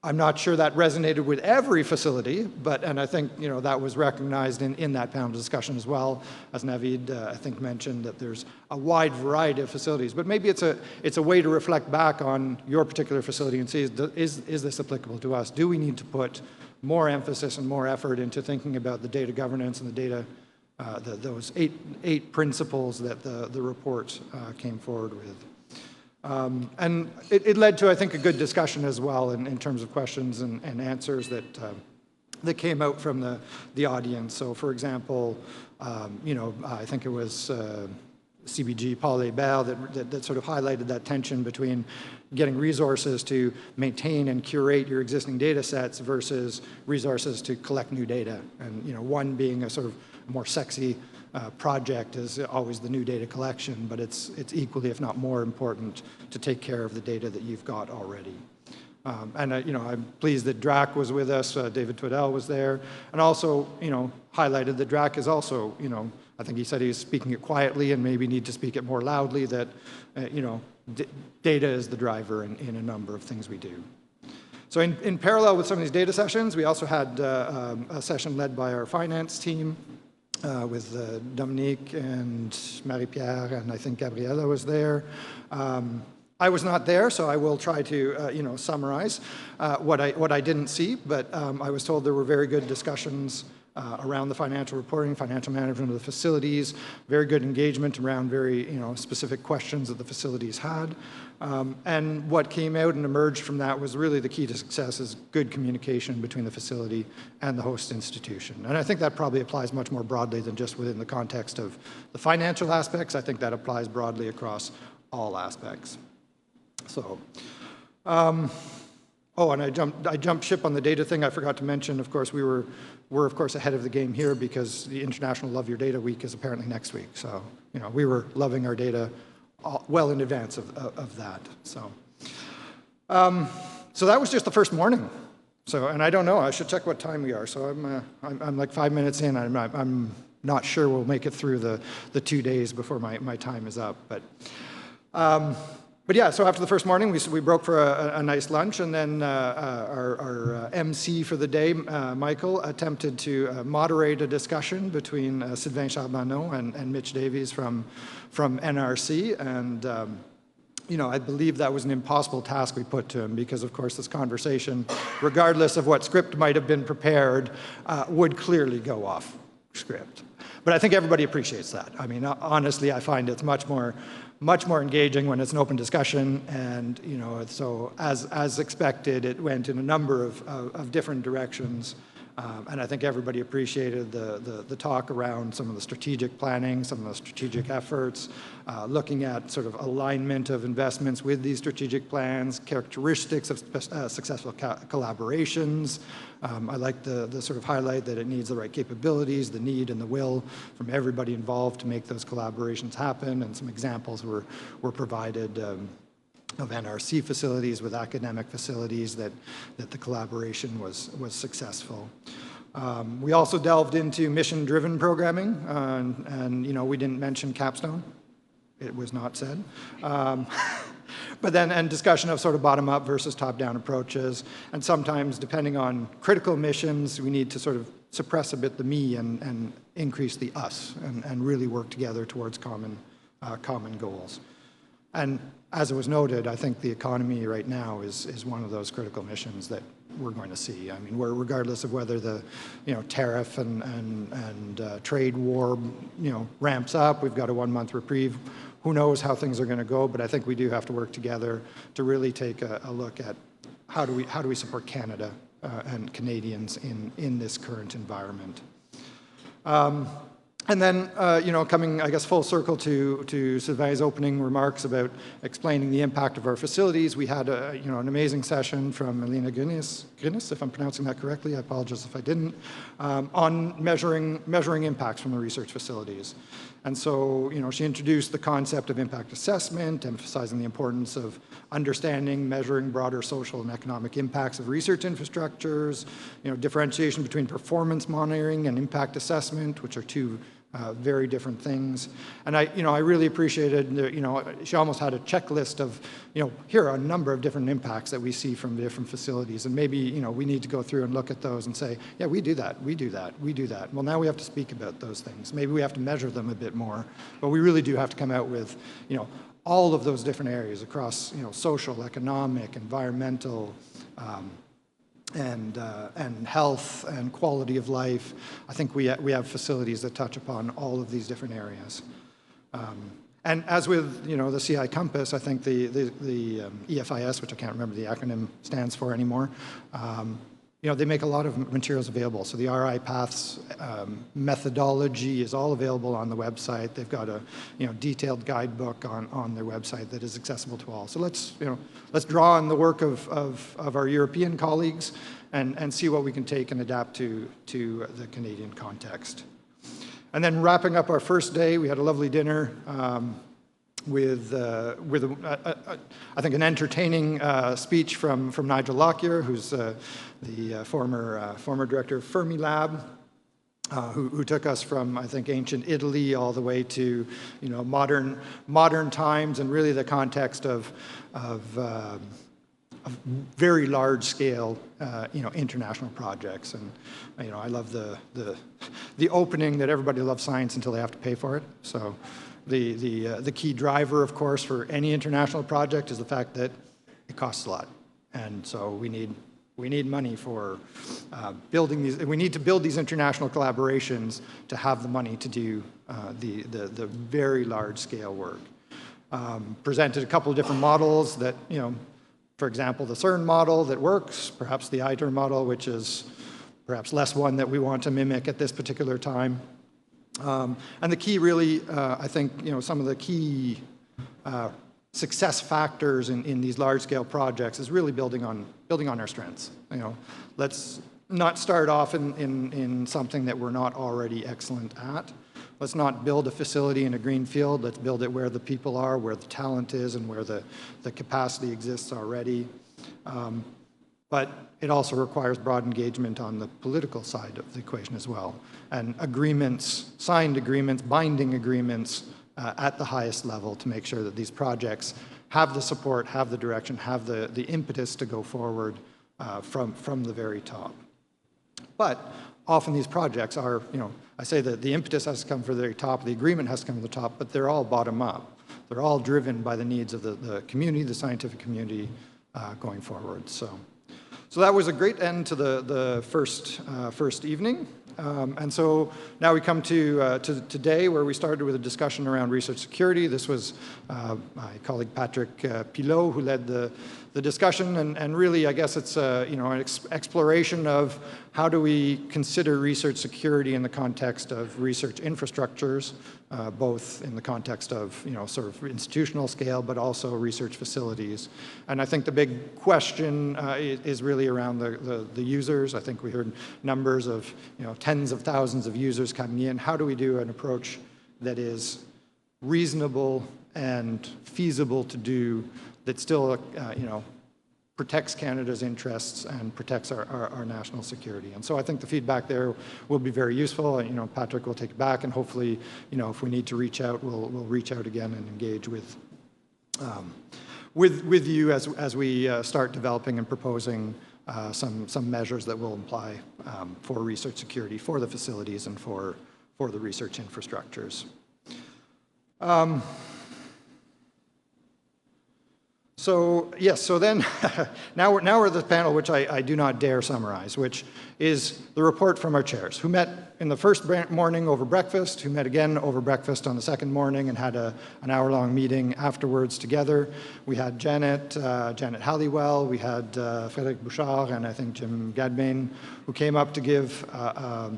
I'm not sure that resonated with every facility, and I think that was recognized in that panel discussion as well, as Navid I think mentioned that there's a wide variety of facilities. But maybe it's a way to reflect back on your particular facility and see is this applicable to us? Do we need to put more emphasis and more effort into thinking about the data governance and the data, those eight principles that the report came forward with? And it led to, I think, a good discussion as well in terms of questions and answers that came out from the audience. So, for example, I think it was CBG Paul Hébert that sort of highlighted that tension between getting resources to maintain and curate your existing data sets versus resources to collect new data. And one being a sort of more sexy project is always the new data collection, but it's equally, if not more important, to take care of the data that you've got already. I'm pleased that DRAC was with us. David Twiddell was there, and also, highlighted that DRAC is also, I think he said he was speaking it quietly and maybe need to speak it more loudly. That, data is the driver in a number of things we do. So in parallel with some of these data sessions, we also had a session led by our finance team. With Dominique and Marie-Pierre, and I think Gabriella was there. I was not there, so I will try to summarize what I didn't see, but I was told there were very good discussions around the financial reporting, financial management of the facilities, very good engagement around very specific questions that the facilities had. And what came out and emerged from that was really the key to success is good communication between the facility and the host institution. And I think that probably applies much more broadly than just within the context of the financial aspects. I think that applies broadly across all aspects. So, and I jumped ship on the data thing. I forgot to mention, of course, we're of course ahead of the game here because the International Love Your Data Week is apparently next week. So, we were loving our data well in advance of that. So, so that was just the first morning. So, and I don't know. I should check what time we are. So I'm like 5 minutes in. I'm not sure we'll make it through the 2 days before my time is up. But yeah, so after the first morning, we broke for a nice lunch, and then our MC for the day, Michael, attempted to moderate a discussion between Sylvain Charbonneau and Mitch Davies from NRC, and I believe that was an impossible task we put to him because, of course, this conversation, regardless of what script might have been prepared, would clearly go off script. But I think everybody appreciates that. I mean, honestly, I find it's much more engaging when it's an open discussion, and so as expected, it went in a number of different directions, and I think everybody appreciated the talk around some of the strategic planning, some of the strategic efforts, looking at sort of alignment of investments with these strategic plans, characteristics of successful collaborations. I like the sort of highlight that it needs the right capabilities, the need and the will from everybody involved to make those collaborations happen, and some examples were provided of NRC facilities with academic facilities that the collaboration was successful. We also delved into mission-driven programming, and we didn't mention Capstone. It was not said. But then, and discussion of sort of bottom-up versus top-down approaches, and sometimes, depending on critical missions, we need to sort of suppress a bit the me and increase the us, and really work together towards common goals. And as it was noted, I think the economy right now is one of those critical missions that we're going to see. I mean, regardless of whether the tariff and trade war ramps up, we've got a 1-month reprieve. Who knows how things are going to go? But I think we do have to work together to really take a look at how do we support Canada and Canadians in this current environment. And then, coming, I guess, full circle to Sylvain's opening remarks about explaining the impact of our facilities, we had an amazing session from Elena Grinis, if I'm pronouncing that correctly, I apologize if I didn't, on measuring impacts from the research facilities. And so, she introduced the concept of impact assessment, emphasizing the importance of understanding, measuring broader social and economic impacts of research infrastructures, differentiation between performance monitoring and impact assessment, which are two very different things. And I really appreciated, she almost had a checklist of, here are a number of different impacts that we see from different facilities. And maybe, we need to go through and look at those and say, yeah, we do that, we do that, we do that. Well, now we have to speak about those things. Maybe we have to measure them a bit more, but we really do have to come out with, all of those different areas across, social, economic, environmental, and health and quality of life. I think we have facilities that touch upon all of these different areas. And as with the CI Compass, I think the EFIS, which I can't remember the acronym stands for anymore, they make a lot of materials available. So the RI Paths methodology is all available on the website. They've got a detailed guidebook on their website that is accessible to all. So let's draw on the work of our European colleagues and see what we can take and adapt to the Canadian context. And then wrapping up our first day, we had a lovely dinner with I think an entertaining speech from Nigel Lockyer, who's the former director of Fermilab, who took us from, I think, ancient Italy all the way to modern times, and really the context of very large scale international projects. And I love the opening that everybody loves science until they have to pay for it. So the key driver, of course, for any international project is the fact that it costs a lot, and so we need money for building these. We need to build these international collaborations to have the money to do the very large scale work. Presented a couple of different models that, for example, the CERN model that works, perhaps the ITER model, which is perhaps less one that we want to mimic at this particular time. And the key really, I think, some of the key success factors in these large-scale projects is really building on our strengths. Let's not start off in something that we're not already excellent at. Let's not build a facility in a green field. Let's build it where the people are, where the talent is, and where the capacity exists already. But it also requires broad engagement on the political side of the equation as well. And agreements, signed agreements, binding agreements at the highest level to make sure that these projects have the support, have the direction, have the impetus to go forward from the very top. But often these projects are, I say that the impetus has to come from the very top, the agreement has to come from the top, but they're all bottom up. They're all driven by the needs of the community, the scientific community going forward. So that was a great end to the first evening. And so now we come to today, where we started with a discussion around research security. This was my colleague Patrick Pilot who led the discussion, and really, I guess it's an exploration of how do we consider research security in the context of research infrastructures, both in the context of sort of institutional scale, but also research facilities. And I think the big question is really around the users. I think we heard numbers of tens of thousands of users coming in. How do we do an approach that is reasonable and feasible to do, that still protects Canada's interests and protects our national security? And so I think the feedback there will be very useful. Patrick will take it back, and hopefully, if we need to reach out, we'll reach out again and engage with you as we start developing and proposing some measures that will apply for research security for the facilities and for the research infrastructures. So yes, so then now we're at the panel which I do not dare summarize, which is the report from our chairs, who met in the first morning over breakfast, who met again over breakfast on the second morning and had an hour-long meeting afterwards together. We had Janet Halliwell, we had Frédéric Bouchard, and I think Jim Gadmain, who came up to give a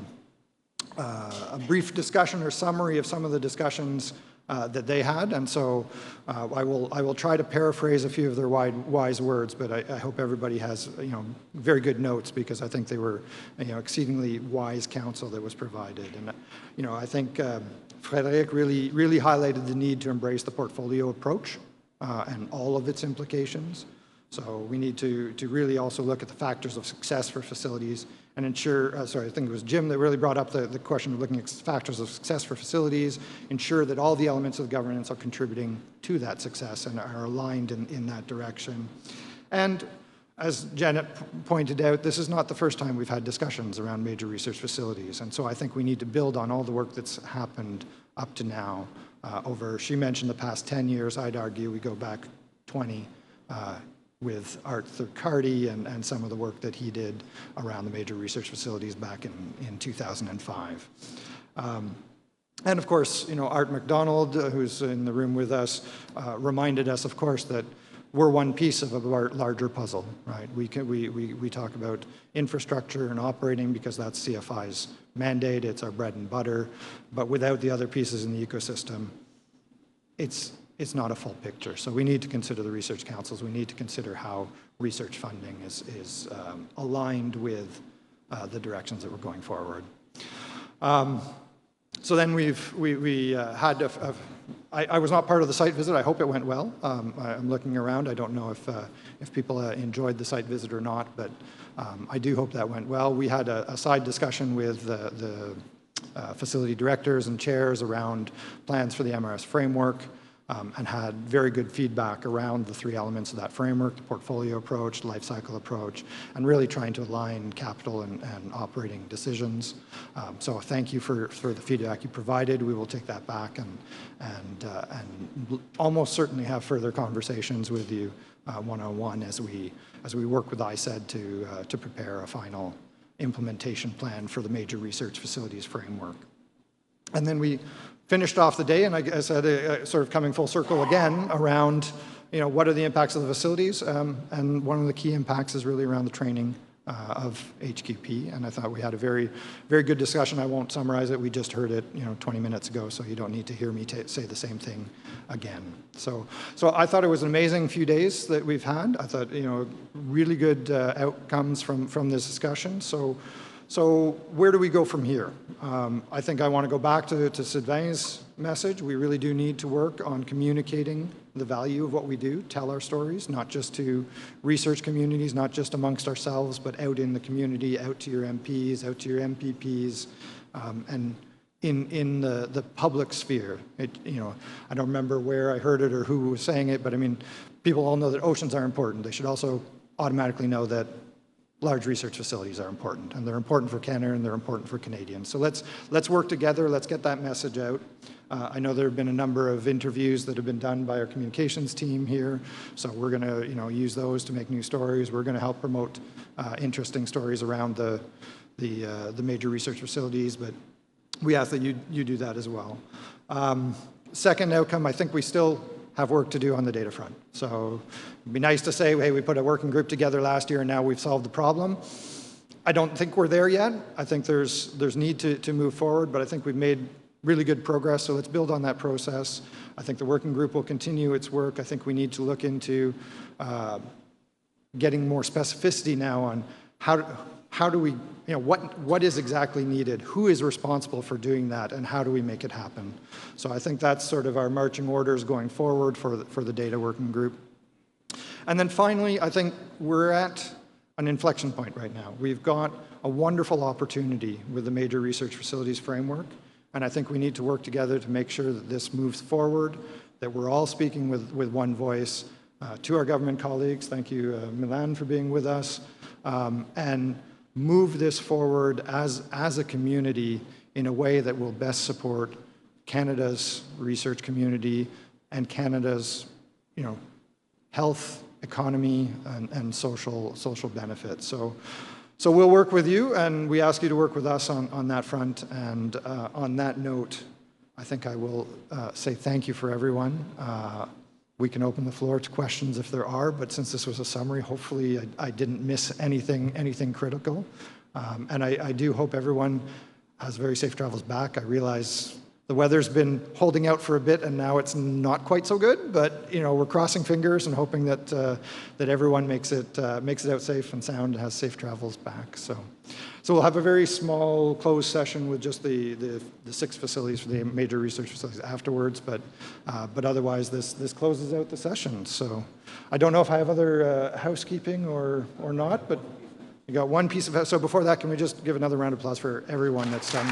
brief discussion or summary of some of the discussions that they had, and so I will try to paraphrase a few of their wise words, but I hope everybody has very good notes, because I think they were exceedingly wise counsel that was provided. And I think Frédéric really highlighted the need to embrace the portfolio approach and all of its implications. So we need to really also look at the factors of success for facilities and ensure, I think it was Jim that really brought up the question of looking at factors of success for facilities, ensure that all the elements of governance are contributing to that success and are aligned in that direction. And as Janet pointed out, this is not the first time we've had discussions around major research facilities, and so I think we need to build on all the work that's happened up to now. She mentioned the past 10 years, I'd argue we go back 20, with Art Thurcardi and some of the work that he did around the major research facilities back in 2005. And of course, Art MacDonald, who's in the room with us, reminded us, of course, that we're one piece of a larger puzzle, right? We talk about infrastructure and operating because that's CFI's mandate, it's our bread and butter, but without the other pieces in the ecosystem, it's not a full picture. So we need to consider the research councils. We need to consider how research funding is aligned with the directions that we're going forward. So then we had I was not part of the site visit. I hope it went well. I'm looking around. I don't know if people enjoyed the site visit or not, but I do hope that went well. We had a side discussion with the facility directors and chairs around plans for the MRS framework. And had very good feedback around the three elements of that framework, the portfolio approach, the life cycle approach, and really trying to align capital and operating decisions. So thank you for the feedback you provided. We will take that back and almost certainly have further conversations with you one-on-one as we work with IISD to prepare a final implementation plan for the major research facilities framework. And then we finished off the day, and I said, sort of coming full circle again around, what are the impacts of the facilities? And one of the key impacts is really around the training of HQP. And I thought we had a very, very good discussion. I won't summarize it. We just heard it, 20 minutes ago, so you don't need to hear me say the same thing again. So I thought it was an amazing few days that we've had. I thought, really good outcomes from this discussion. So where do we go from here? I think I want to go back to Sylvain's message. We really do need to work on communicating the value of what we do, tell our stories, not just to research communities, not just amongst ourselves, but out in the community, out to your MPs, out to your MPPs, and in the public sphere. I don't remember where I heard it or who was saying it, but I mean, people all know that oceans are important. They should also automatically know that large research facilities are important, and they're important for Canada and they're important for Canadians. So let's work together, let's get that message out. I know there have been a number of interviews that have been done by our communications team here, so we're going to use those to make new stories. We're going to help promote interesting stories around the major research facilities, but we ask that you do that as well. Second outcome, I think we still have work to do on the data front. So it'd be nice to say, hey, we put a working group together last year and now we've solved the problem. I don't think we're there yet. I think there's need to move forward, but I think we've made really good progress, so let's build on that process. I think the working group will continue its work. I think we need to look into getting more specificity now on how do we, what is exactly needed, who is responsible for doing that, and how do we make it happen? So I think that's sort of our marching orders going forward for the data working group. And then finally, I think we're at an inflection point right now. We've got a wonderful opportunity with the major research facilities framework, and I think we need to work together to make sure that this moves forward, that we're all speaking with one voice. To our government colleagues, thank you, Milan, for being with us, and move this forward as a community in a way that will best support Canada's research community and Canada's, health, economy, and social benefits. So we'll work with you, and we ask you to work with us on that front. And on that note, I think I will say thank you for everyone. We can open the floor to questions if there are, but since this was a summary, hopefully I didn't miss anything critical. And I do hope everyone has very safe travels back. I realize the weather's been holding out for a bit, and now it's not quite so good. But we're crossing fingers and hoping that that everyone makes it out safe and sound and has safe travels back. So we'll have a very small closed session with just the 6 facilities for the major research facilities afterwards. But otherwise, this closes out the session. So I don't know if I have other housekeeping or not, but we got one piece of. So before that, can we just give another round of applause for everyone that's done.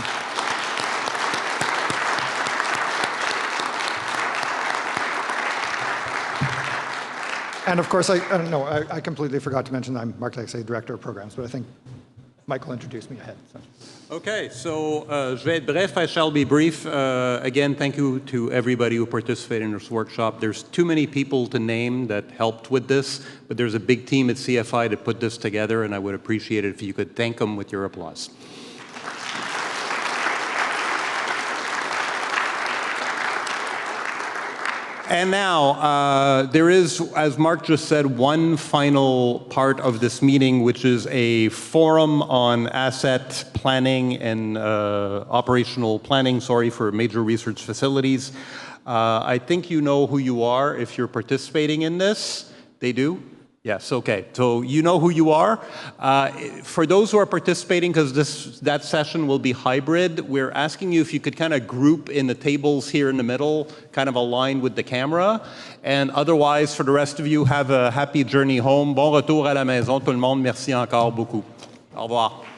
And of course, I don't know, I completely forgot to mention that I'm Marc Lexay, Director of Programs, but I think Michael introduced me ahead. So. Okay, so je vais être bref, I shall be brief. Again, thank you to everybody who participated in this workshop. There's too many people to name that helped with this, but there's a big team at CFI to put this together, and I would appreciate it if you could thank them with your applause. And now, there is, as Mark just said, one final part of this meeting, which is a forum on asset planning and operational planning, for major research facilities. I think you know who you are if you're participating in this. They do? Yes, okay. So you know who you are. For those who are participating, because that session will be hybrid, we're asking you if you could kind of group in the tables here in the middle, kind of aligned with the camera. And otherwise, for the rest of you, have a happy journey home. Bon retour à la maison, tout le monde. Merci encore beaucoup. Au revoir.